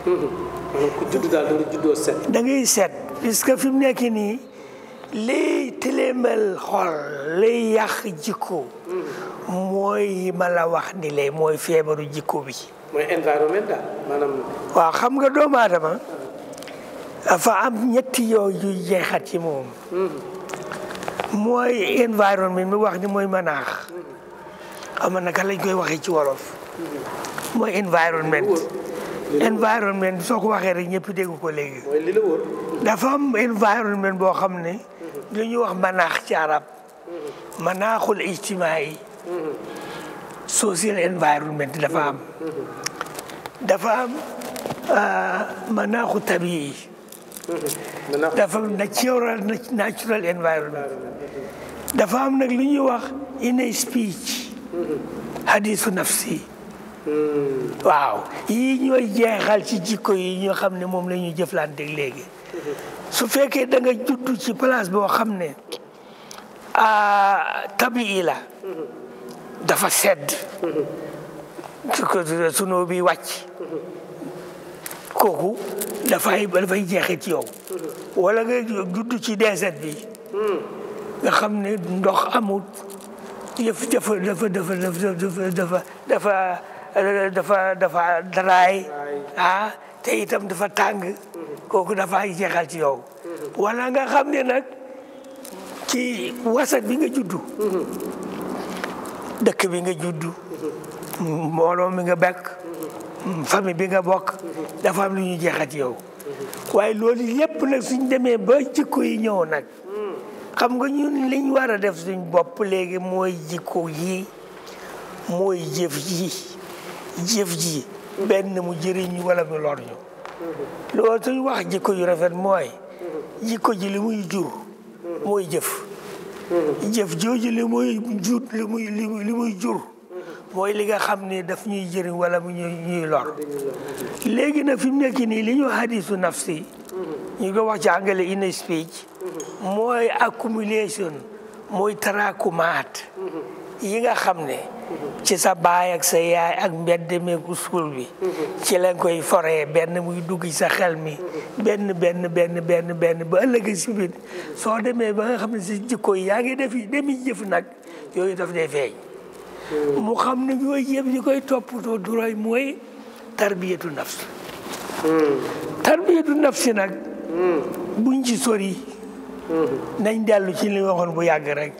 maanaam ku juddu daal da nga juddoo set. da ngay set puisque fi mu nekk nii liy tilemal xol liy yàq jikko. mooy ma la wax ni lay mooy feebaru jikko bi. mooy environnement daal maanaam. waaw xam nga doomu aadama dafa am ñetti yooyu jeexat ci moom. mooy environnement mi wax ni mooy manaax. xam nga naka lañ koy waxee ci wolof. mooy environnement. environnement soo ko waxee rek ñëpp dégg ko léegi. mooy li la wër. dafa am environnement boo xam ne. lu ñuy wax manaax ci arab. manaaxul ijtimaai. social environment dafa am. dafa am manaaxu tabii. dafa am natural environment. dafa am nag lu ñuy wax inner speech. hadisu nafsi. waaw yii ñooy jeexal ci jikko yi ñoo xam ne moom la ñuy jëflanteeg léegi. su fekkee da nga judd ci place boo xam ne tabii la. dafa sedd. sunu bi wàcc. kooku dafay jeexee ci yow. wala nga judd ci désert bi. nga xam ne ndox amul. yëf dafa daraay. te itam dafa tàng. kooku dafay jeexal ci yow. wala nga xam ne nag ci wasat bi nga juddu. dëkk bi nga juddu. mbooloo mi nga bekk. famille bi nga bokk. dafa am lu ñuy jeexal ci yow. waaye loolu yépp nag suñ demee ba jikko yi ñëw nag. xam nga ñun liñ war a def suñ bopp léegi mooy jikko yi mooy jëf ji benn mu jëriñ wala mu lor ñu. loolu suñ wax jikko yu rafet mooy jikko ji li muy jur mooy jëf. jëf jooju li muy jur mooy li nga xam ne daf ñuy jëriñ wala mu ñuy lor. léegi nag fi mu nekk nii li ñu hadisu nafsi ñu ko wax ci anglais inner speech mooy accumulation mooy tarakumaat yi nga xam ne ci sa baay ak sa yaay ak mbedd meeku school bi ci lañ koy foree benn muy dugg ci sa xel mi benn ba ëllëg si biir soo demee ba nga xam ne si jikko yi yaa ngi demi jëf nag yooyu daf dee feeñ. mu xam ne yooyu yëpp ñu koy toppatoo duroy mooy tarbiyatu nafs. tarbiyatu nafsi nag buñ ci sori nañ dellu ci li waxoon bu yàgg rek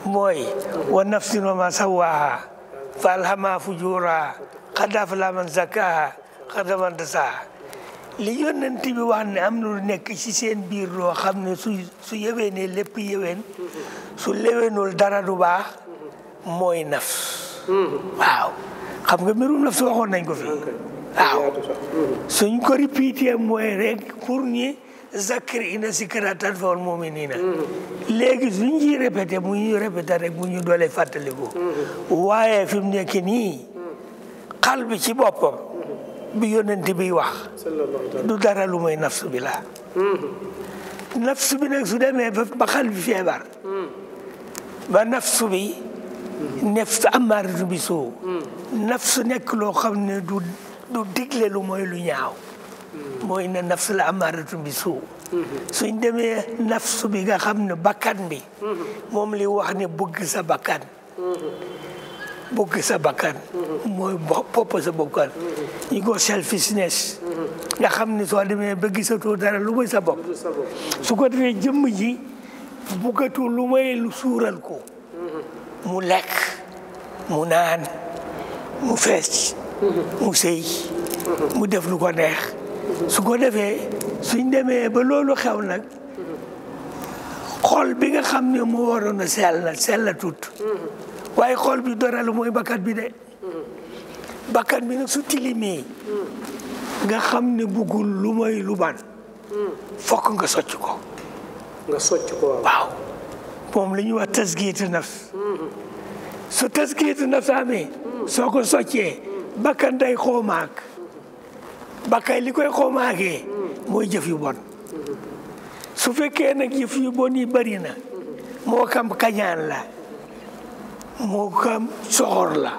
mooy wa nafsin wa ma sawaaha fa alhamaha fujuraha qad aflaha man zakkaha qad aflaha man dassaha li yonent bi wax ne am na lu nekk ci seen biir loo xam ne su yeweenee lépp yeween su lewenul dara du baax mooy nafs waaw xam nga mbirum nafs waxoon nañ ko fi waaw suñ ko répété mooy rek pour ñi zakir ina zikra tanfa'ul mu'minina léegi suñ ci répété mu ñu répété rek mu ñu doole fàttaliku waaye fi mu nekk nii xal bi ci boppam bi yonent bi wax du dara lu may nafsu bi la nafsu bi nag su demee ba xal bi feebar ba nafsu bi nafsu ammaaratu bi suu nafsu nekk loo xam ne du digle lu mooy lu ñaaw mooy ne nafsu la ammaaratu bi suu suñ demee nafsu bi nga xam ne bakkan bi moom li wax ne bëgg sa bakkan mooy bopp sa bakkan ñu ko selfishness nga xam ne soo demee ba gisatoo dara lu mooy sa bopp su ko defee jëmm ji buggatu lu mooy lu suural ko mu lekk mu naan mu fees mu sëy mu def lu ko neex su ko defee suñ demee ba loolu xew nag xol bi nga xam ne moo waroon a sell tut waaye xol bi dara lu mooy bakkan bi de bakkan bi nag su tilimee nga xam ne buggul lu mooy lu ban fokk nga socc ko waaw moom la ñuy wax tasgiyatu nafs su tasgiyatu nafs amee soo ko soccee bakkan day xoomaak bakkan li koy xoomaakee mooy jëf yu bon su fekkee nag jëf yu bon yi bari na moo xam kañaan la moo xam soxor la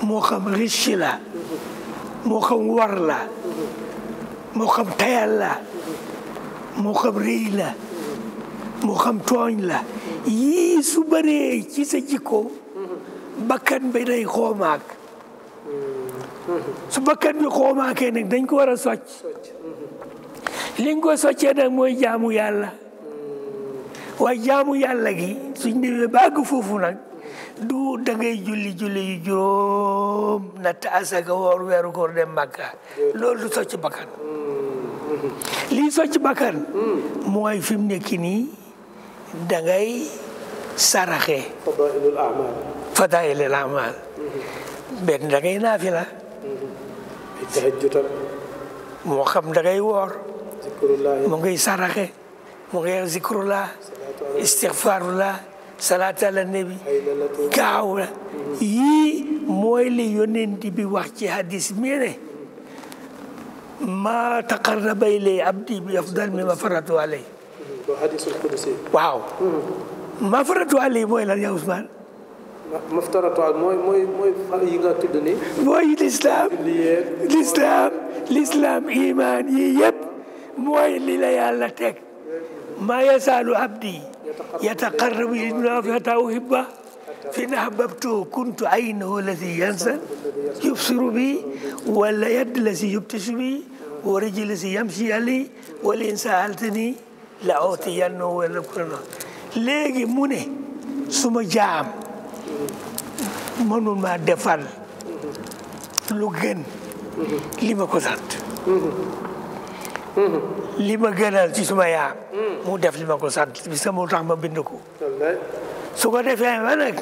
moo xam riche la moo xam war la moo xam tayal la moo xam rëy la moo xam tooñ la yii su bëree ci sa jikko bakkan bi day xoomaak su bakkan bi xoomaakee nag dañ ko war a socc li nga ko soccee nag mooy jaamu yàlla waaye jaamu yàlla gi suñ demee bàgg foofu nag du da ngay julli yu juróom natt asaka woor weeru koor dem Makka loolu du socc bakkan lii socc bakkan mooy fi mu nekk nii da ngay saraxe fadailul amal benn da ngay naafila moo xam da ngay woor mu ngay saraxe mu ngay zikrullah istighfarullah salaatu ala nabi gaaw la yii mooy li yonent bi wax ci hadis mi ne ma taqarraba ilay abdi bi afdal mimma faratu alay hadisul qudusi waaw ma faratu alay mooy lan yaa Ousmane maftaratu mooy yi nga tudd ni mooy l'islam iman yi yëpp mooy li la yàlla teg ma yasaalu abdi yataqarrabu ilayya hatta uhibba fa in ahbabtuhu kuntu aynahu allati yanzur yubsiru bi wala yad allati yubtashu bi wa rijlu allati yamshi alayhi wa in sa'altani la utiyannahu wa la kunna léegi mu ne suma jaam mënul maa defal lu gën li ma ko sant li ma gënal ci suma yaam mu def li ma ko sant bi sama tax ma bind ko su ko defee ba nag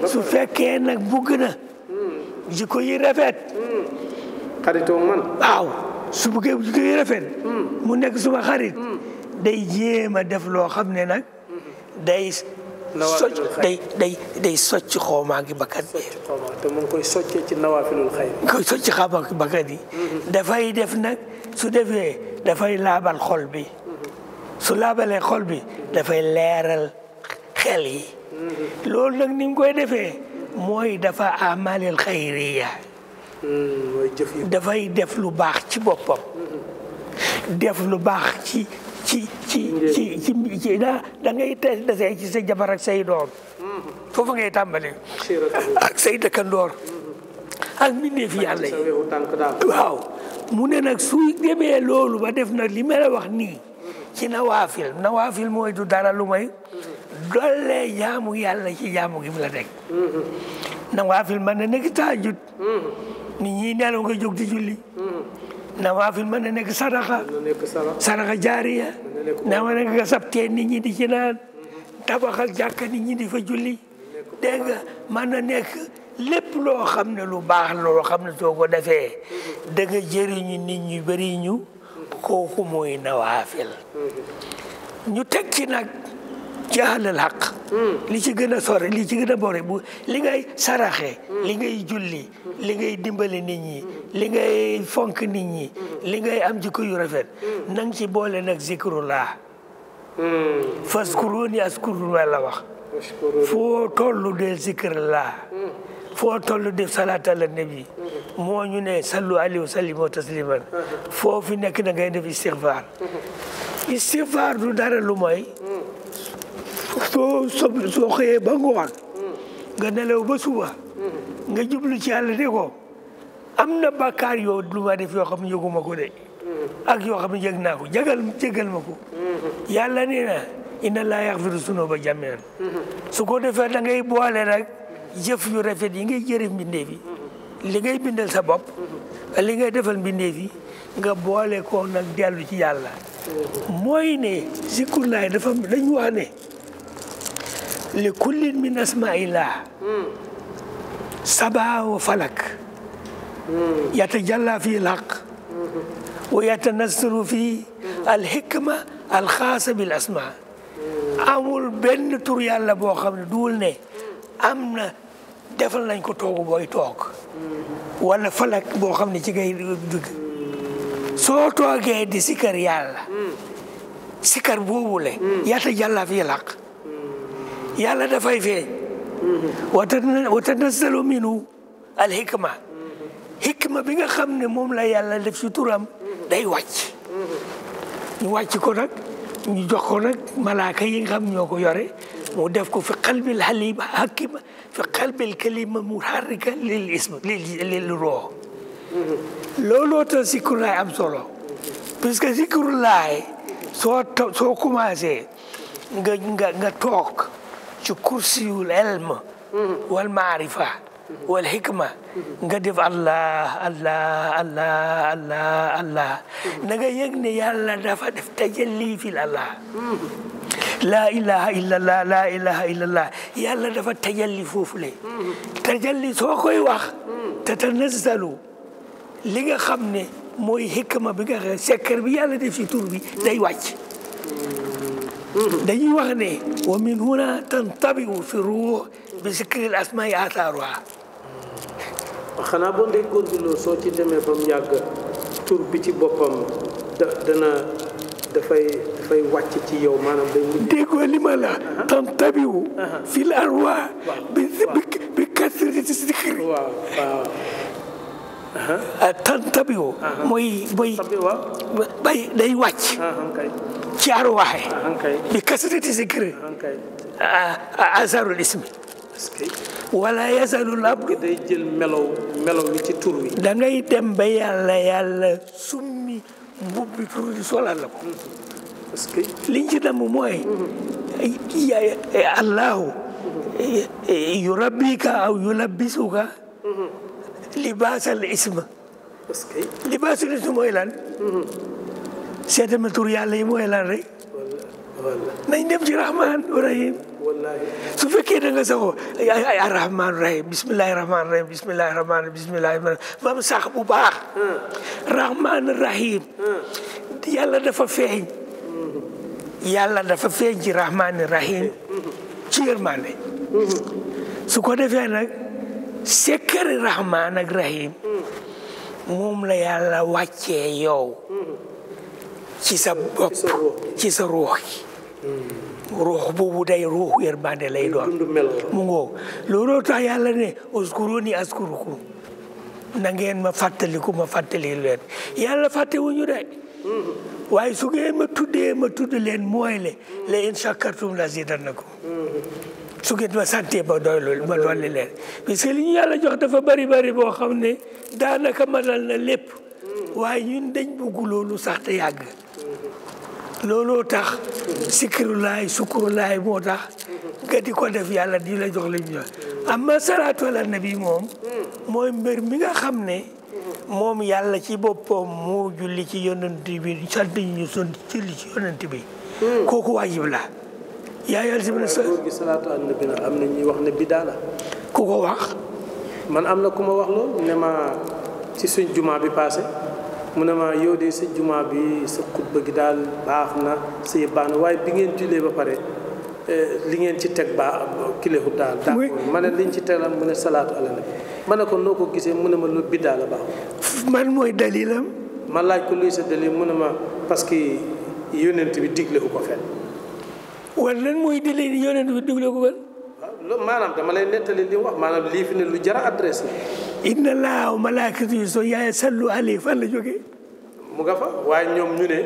su fekkee nag bugg na jikko yi rafet xaritoo man waaw su buggee jikko yi rafet mu nekk suma xarit day jéem a def loo xam ne nag day socc xoomaa ngi bakkan bi te mu ngi koy soccee ci nawaafilul xayr koy socc xoomaa ngi bakkan yi dafay def nag su defee dafay laabal xol bi su laabalee xol bi dafay leeral xel yi loolu nag ni mu koy defee mooy dafa amalil xayriya dafay def lu baax ci boppam def lu baax ci da ngay desee ci sa jabar ak say doom foofu ngay tàmbali ak say dëkkandoor ak mbindeef yàlla yi waaw mu ne nag su demee loolu ba def nag li ma la wax nii ci nawaafil mooy du dara lu may doole jaamu yàlla ci jaamu gi mu la teg nawaafil man na nekk tahajjud nit ñi nelaw nga jóg di julli nawaafil mën na nekk saraxa saraxa jaariya na ma nekk nga sabtee nit ñi di ci naan tabaxal jàkka nit ñi di fa julli dégg nga mën na nekk lépp loo xam ne lu baax loo xam ne soo ko defee da nga jëriñu nit ñu bëri ñu kooku mooy nawaafil ñu teg ci nag jaalal xaq li ci gën a sore li ci gën a bore bu li ngay saraxe li ngay julli li ngay dimbale nit ñi li ngay fonk nit ñi li ngay am jikko yu rafet nang ci boole nag zikrullah faskuruni askurun la wax foo tollu del zikrullah foo tollu def salaat ala nabi moo ñu ne sallu alayhi wa sallimu tasliman foo fi nekk da ngay def istighfar istighfar du dara lu mooy soo xëyee ba ngoon nga nelaw ba suba nga jublu ci yàlla de ko am na bakkaar yoo lu ma def yoo xam ne yëguma ko de ak yoo xam ne yëg naa ko jégal ma ko yàlla nee na inna laa yaxfiru zunuuba jamii'an su ko defee da ngay boole nag jëf yu rafet yi ngay jërëf mbindeef yi li ngay bindal sa bopp li ngay defal mbindeef yi nga boole ko nag dellu ci yàlla mooy ne zikrullaah dafa dañu wax ne li kullin min asmaa'illah sabaa wa falak yatajalla fi al-haqq wa yatanazzalu fi al-hikma al-xaasa bil asmaa amul benn tur yàlla boo xam ne duul ne am na defal nañ ko toogu booy toog wala falak boo xam ne ci ngay dugg soo toogee di sikar yàlla sikar boobule yatajalla fi al-haqq yàlla dafay feeñ wa tanazzalu minhu al-hikma hikma bi nga xam ne moom la yàlla def ci turam day wàcc ñu wàcc ko nag ñu jox ko nag malaaka yi nga xam ñoo ko yore mu def ko fi qalbil halima hakima fi qalbil kalima muharrika lil ism lil ruux looloo tax zikrullaah am solo puisque zikrullaah soo commencé nga toog ci kursiyul ilm wal maarifa wal hikma nga def allah allah allah allah allah na nga yëg ne yàlla dafa def tajalli fil allah laa ilaha illallah laa ilaha illallah yàlla dafa tajalli foofu le tajalli soo koy wax tatanazzalu li nga xam ne mooy hikma bi nga xam sekkar bi yàlla def ci tur bi day wàcc dañuy wax ne wa min huna tantabiu fi ruux bi zikril asmaai athaaruha xanaa boo ndey góorgóorloo soo ci demee ba mu yàgg tur bi ci boppam dafay wàcc ci yow maanaam day déggoo li ma la tantabiu fil arwaa bi kasrati zikri tantabiu mooy day wàcc ci arwaaxe bi kasrati zikri azarul ismi wala yasalul abdu day jël melaw mi ci tur wi da ngay dem ba yàlla summi mbubbi tur di solal la ko parce que liñ ci dem mooy allahu yurabbika aw yulabbisuka libaasal isma parce que libaasul isma mooy lan seetama tur yàlla yi mooy lan rek nañ dem ci rahman rahim su fekkee da nga saxoo arrahman rahim bismillahi rahman rahim bismillahi rahman rahim bismillahi rahman ba mu sax bu baax rahman rahim yàlla dafa feeñ ci rahman rahim ci yërmande su ko defee nag sekkari rahman ak rahim moom la yàlla wàccee yow ci sa bopp ci sa ruux gi ruux boobu day ruux yërmande lay doon mu ngoo looloo tax yàlla ne uskuruni askurukum na ngeen ma fàttaliku ma fàttali leen yàlla fàttewuñu de waaye su ngeen ma tudd leen mooy la in shakartum la zidannakum su ngeen ma sante ma dolli leen parce que li ñu yàlla jox dafa bari boo xam ne daanaka matal na lépp waaye ñun dañ bëgg loolu sax te yàgg looloo tax sikrullaay sukrullaay moo tax nga di ko def yàlla di la jox li ñu jox amma salaatu ala nabi moom mooy mbir mi nga xam ne moom yàlla ci boppam moo julli ci yonent bi sant ñu son julli ci yonent bi kooku waajib la yaa yàlla si mën a góor gi salaatu ala nabi am na ñuy wax ne bidaa la ku ko wax man am na ku ma wax loolu ne ma ci suñ jumaa bi passé mu ne ma yow de sa jumaa bi sa xutba gi daal baax na sa yëpp baax na waaye bi ngeen jullee ba pare li ngeen ci teg ba kilexut daal d'accord ma ne liñ ci teg la mu ne salaatu ala nabi ma ne ko noo ko gisee mu ne ma lu biddaa la baax man mooy dalilam ma laaj ko luy sa dalil mu ne ma parce que yonent bi diglewu ko fenn wala lan mooy dalil yonent bi digle ko fenn loolu maanaam dama lay nettali li mu wax maanaam lii fi ne lu jara adresse la inna allaha wa malaikatahu yusallu alayhi fan la jógee mu nga fa waaye ñoom ñu ne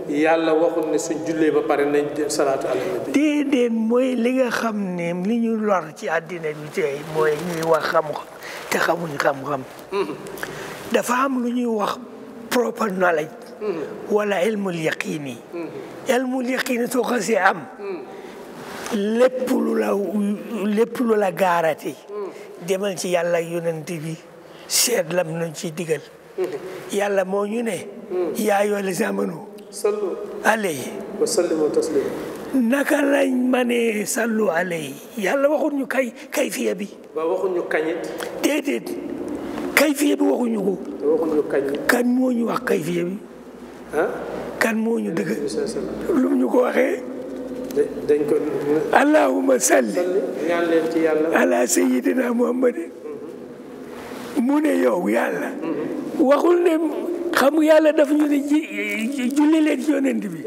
yàlla waxul ne suñ jullee ba pare nañ salaatu ala nabi déedéet mooy li nga xam ne li ñu lor ci àddina bi tey mooy ñuy wax xam-xam te xamuñ xam-xam dafa am lu ñuy wax proper knowledge wala ilmul yaqini ilmul yaqini soo xasee am lépp lu la gaarati demal ci yàlla yonent bi seet lam nañ ci digal yàlla moo ñu ne yaa ayyuhal lazina amanu sallu alayhi wa sallimu taslima naka lañ manee sallu alayhi yàlla waxuñu kayfiya bi waaw waxuñu kañit déedéet kayfiya bi waxuñu ko waxuñu kañit kan moo ñu wax kayfiya bi kan moo ñu dëgg lu ñu ko waxee dañ ko allahumma salli ñaan leen ci yàlla ala sayyidina muhammadin mu ne yow yàlla waxul ne xam nga yàlla dafa ñu ne julli leen ci yonent bi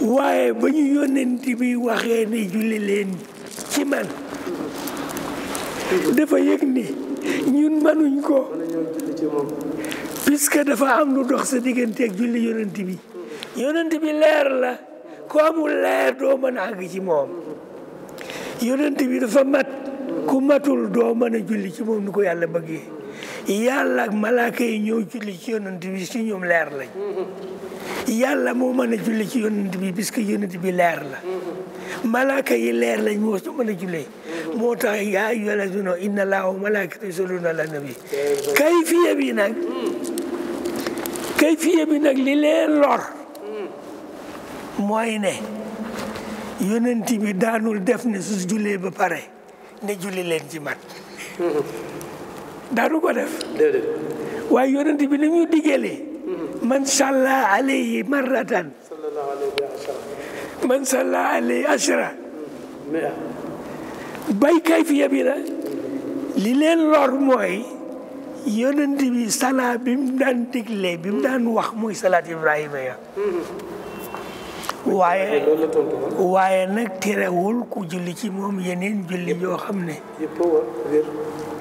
waaye ba ñu yonent bi waxee ne julli leen ci man dafa yëg ni ñun manuñ ko puisque dafa am lu dox sa diggante ak julli yonent bi leer la ku amul leer doo mën a àgg ci moom yonent bi dafa mat ku matul doo mën a julli ci moom ni ko yàlla bëggee yàlla ak malaaka yi ñëw julli ci yonent bi ci ñoom leer lañ yàlla moo mën a julli ci yonent bi puisque yonent bi leer la malaaka yi leer lañ moo su mën a jullee moo tax yaa ayyuhal lazina inna allaha wa malaikatahu yusalluna ala nabi kayfiya bi nag li leen lor mooy ne yonent bi daanul def ne su jullee ba pare ne julli leen ci man daanu ko def waaye yonent bi ni ñu diggalee man salla alayhi marratan man salla alayhi ashra bay kayfiya bi la li leen lor mooy yonent bi sala bi mu daan digle bi mu daan wax muy salaat Ibrahima ya waaye nag terewul ku julli ci moom yeneen julli yoo xam ne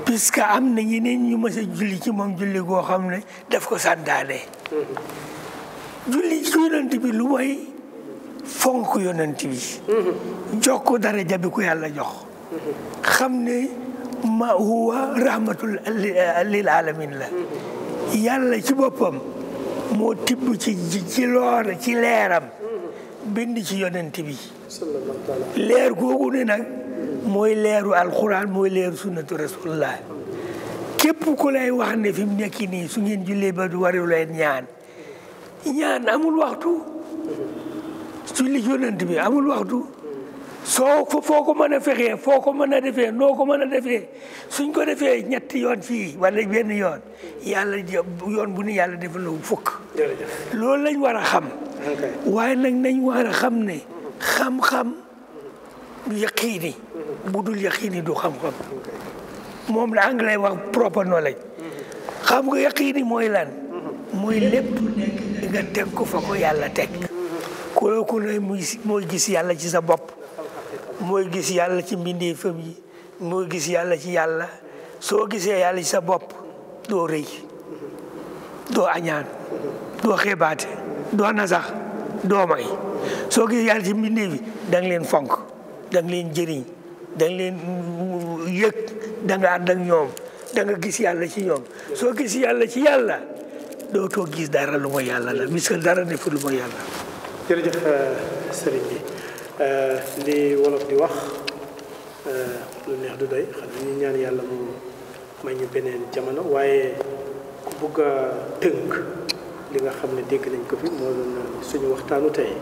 puisque am na yeneen ñu mës a julli ci moom julli goo xam ne daf ko santaane julli ci yonent bi lu mooy fonk yonent bi jox ko daraja bi ko yàlla jox xam ne ma huwa rahmatul lil alamin la yàlla ci boppam moo tibb ci leeram bind ci yonent bi leer googu ne nag mooy leeru alquran mooy leeru sunnatu rasulullah képp ku lay wax ne fi mu nekk nii su ngeen jullee ba du waru leen ñaan amul waxtu julli yonent bi amul waxtu foo ko mën a fexee foo ko mën a defee noo ko mën a defee suñ ko defee ñetti yoon fii wala benn yoon yàlla yoon bu ne yàlla defal la fukk loolu lañ war a xam waaye nag nañ war a xam ne xam-xam yaqiini bu dul yaqiini du xam-xam moom la anglais wax proper knowledge xam nga yaqiini mooy lan mooy lépp nekk nga teg ko fa ko yàlla teg ku ne mooy gis yàlla ci sa bopp mooy gis yàlla ci mbindeefam yi mooy gis yàlla ci yàlla soo gisee yàlla ci sa bopp doo rëy doo añaan doo xeebaate doo nasax doo may soo gisee yàlla ci mbindeef yi da nga leen fonk da nga leen jëriñ da nga leen yëg da nga ànd ak ñoom da nga gis yàlla ci ñoom soo gis yàlla ci yàlla dootoo gis dara lu mooy yàlla la bis dara nefu lu mooy yàlla. jërëjëf sëriñ bi li wolof di wax lu neex du doy xam ne ñu ñaan yàlla mu may ñu beneen jamono waaye bugg a tënk li nga xam ne dégg nañ ko fi moo doon suñu waxtaanu tey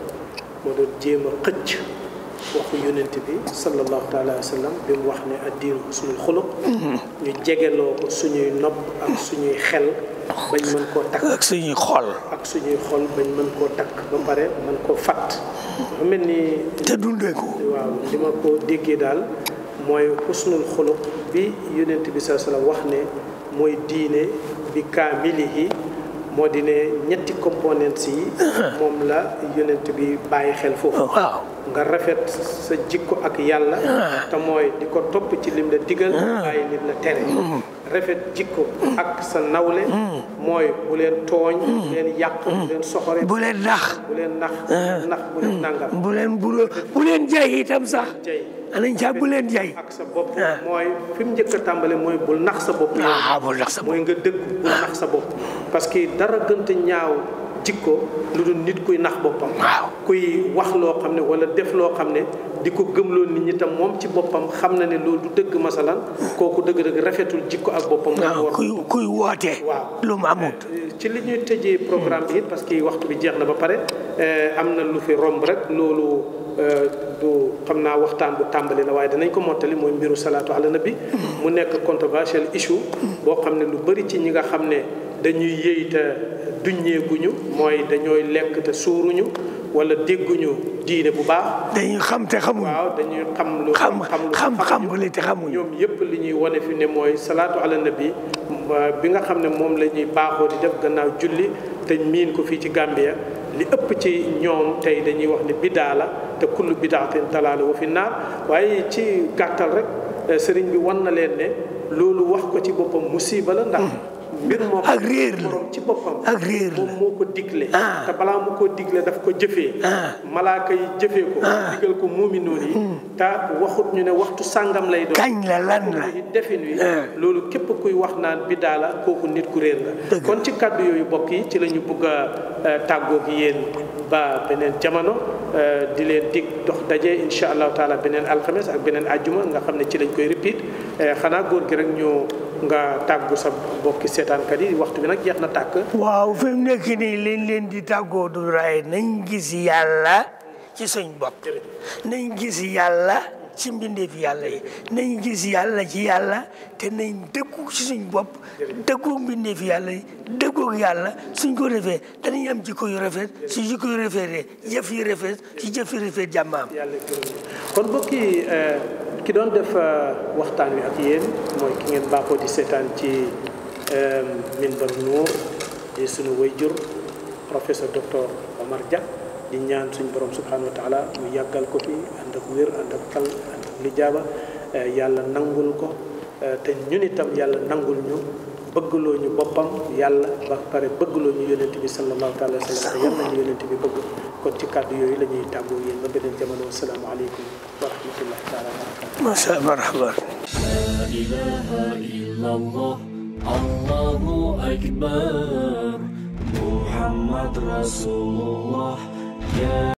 moo doon jéem a xëcc waxu yonent bi sallallahu taala wa sallam bi mu wax ne addiinu husnul xuluq ñu jegeloo ko suñuy nopp ak suñuy xel bañ mën koo takk ak suñuy xol bañ mën koo takk ba pare mën koo fatt dafa mel ni te dundee ko waaw li ma ko déggee daal mooy husnul xuluq bi yonent bi sallallahu alayhi wa sallam wax ne mooy diine bi kaamilihi moo di ne ñetti components yi moom la yonent bi bàyyi xel foofu waaw nga rafet sa jikko ak yàlla te mooy di ko topp ci lim la digal bàyyi lim la tere rafet jikko ak sa nawle mooy bu leen tooñ bu leen yàq bu leen soxore bu leen nax bu leen nax bu leen nangal bu leen jay itam sax jay anañ ca bu leen jay ak sa bopp mooy fi mu njëkk a tàmbale mooy bul nax sa bopp bul nax sa bopp mooy nga dëgg bul nax sa bopp parce que dara gënta ñaaw jikko lu dul nit kuy nax boppam kuy wax loo xam ne wala def loo xam ne di ko gëmloo nit ñi tam moom ci boppam xam na ne loolu du dëgg masalan kooku dëgg-dëgg rafetul jikko ak boppam kuy woote waaw lu mu amut ci li ñuy tëjee programme bi it parce que waxtu bi jeex na ba pare am na lu fi romb rek loolu du xam naa waxtaan bu tàmbali la waaye danañ ko mottali mooy mbiru salaatu ala nabi mu nekk controversial issue boo xam ne lu bëri ci ñi nga xam ne dañuy yëy te duññeeguñu mooy dañooy lekk te suuruñu wala dégguñu diine bu baax dañuy xam te xamuñu waaw dañuy xam bu li te xamuñu ñoom yëpp li ñuy wane fi ne mooy salaatu ala nabi bi nga xam ne moom la ñuy baaxoo di def gannaaw julli te miin ko fii ci Gambia li ëpp ci ñoom tey dañuy wax ne bidaa la te kullu bidaatin dalaala wa fi naar waaye ci gàttal rek sëriñ bi wan na leen ne loolu wax ko ci boppam musiba la ndax mbir moo ak réer la borom ci boppam ak réer la moom moo ko digle te balaa mu ko digle daf ko jëfee malaaka yi jëfee ko digal ko muuminoon yi te waxut ñu ne waxtu sàngam lay doon kañ la lan la defin wi loolu képp kuy wax naan biddaa la kooku nit ku réer la kon ci kàddu yooyu bokk yi ci la ñu bëgg a tàggoo gi yéen ba beneen jamono di leen dig dox daje insha allahu taala beneen alxames ak beneen ajjuma nga xam ne ci lañ koy repeat xanaa góor gi rek ñu nga tàggu sa bokki seetaankat yi waxtu bi nag jeex na tàkk waaw fi mu nekk nii leen di tàggoo du raay nañ gis yàlla ci suñ bopp nañ gis yàlla ci mbindeef yàlla yi nañ gis yàlla ci yàlla te nañ dëggu ci suñ bopp dëggu mbindeef yàlla yi dëggoog yàlla suñ ko defee danañ am jikko yu rafet su jikko yu rafetee jëf yi rafet ci jëf yi rafet jàmmaam kon bokki ki doon def waxtaan wi ak yéen mooy ki ngeen baaxoo di seetaan ci Minbar Nour di sunu wayjur professeur docteur Omar Dia di ñaan suñu borom subhanahu wa taala mu yàggal ko fi ànd ak wér ànd ak tal ànd ak lijaaba yàlla nangul ko te ñun itam yàlla nangul ñu bëggloo ñu boppam yàlla ba pare bëggloo ñu yonent bi sallallahu taala wa sallam te yal nañu yonent bi bëgg kon ci kàddu yooyu la ñuy tàggoo yéen ba beneen jamono assalaamu aleykum wa rahmatullahi taala wa barakatuh masha marhaba la ilaha illallah allahu akbar muhammad rasulullah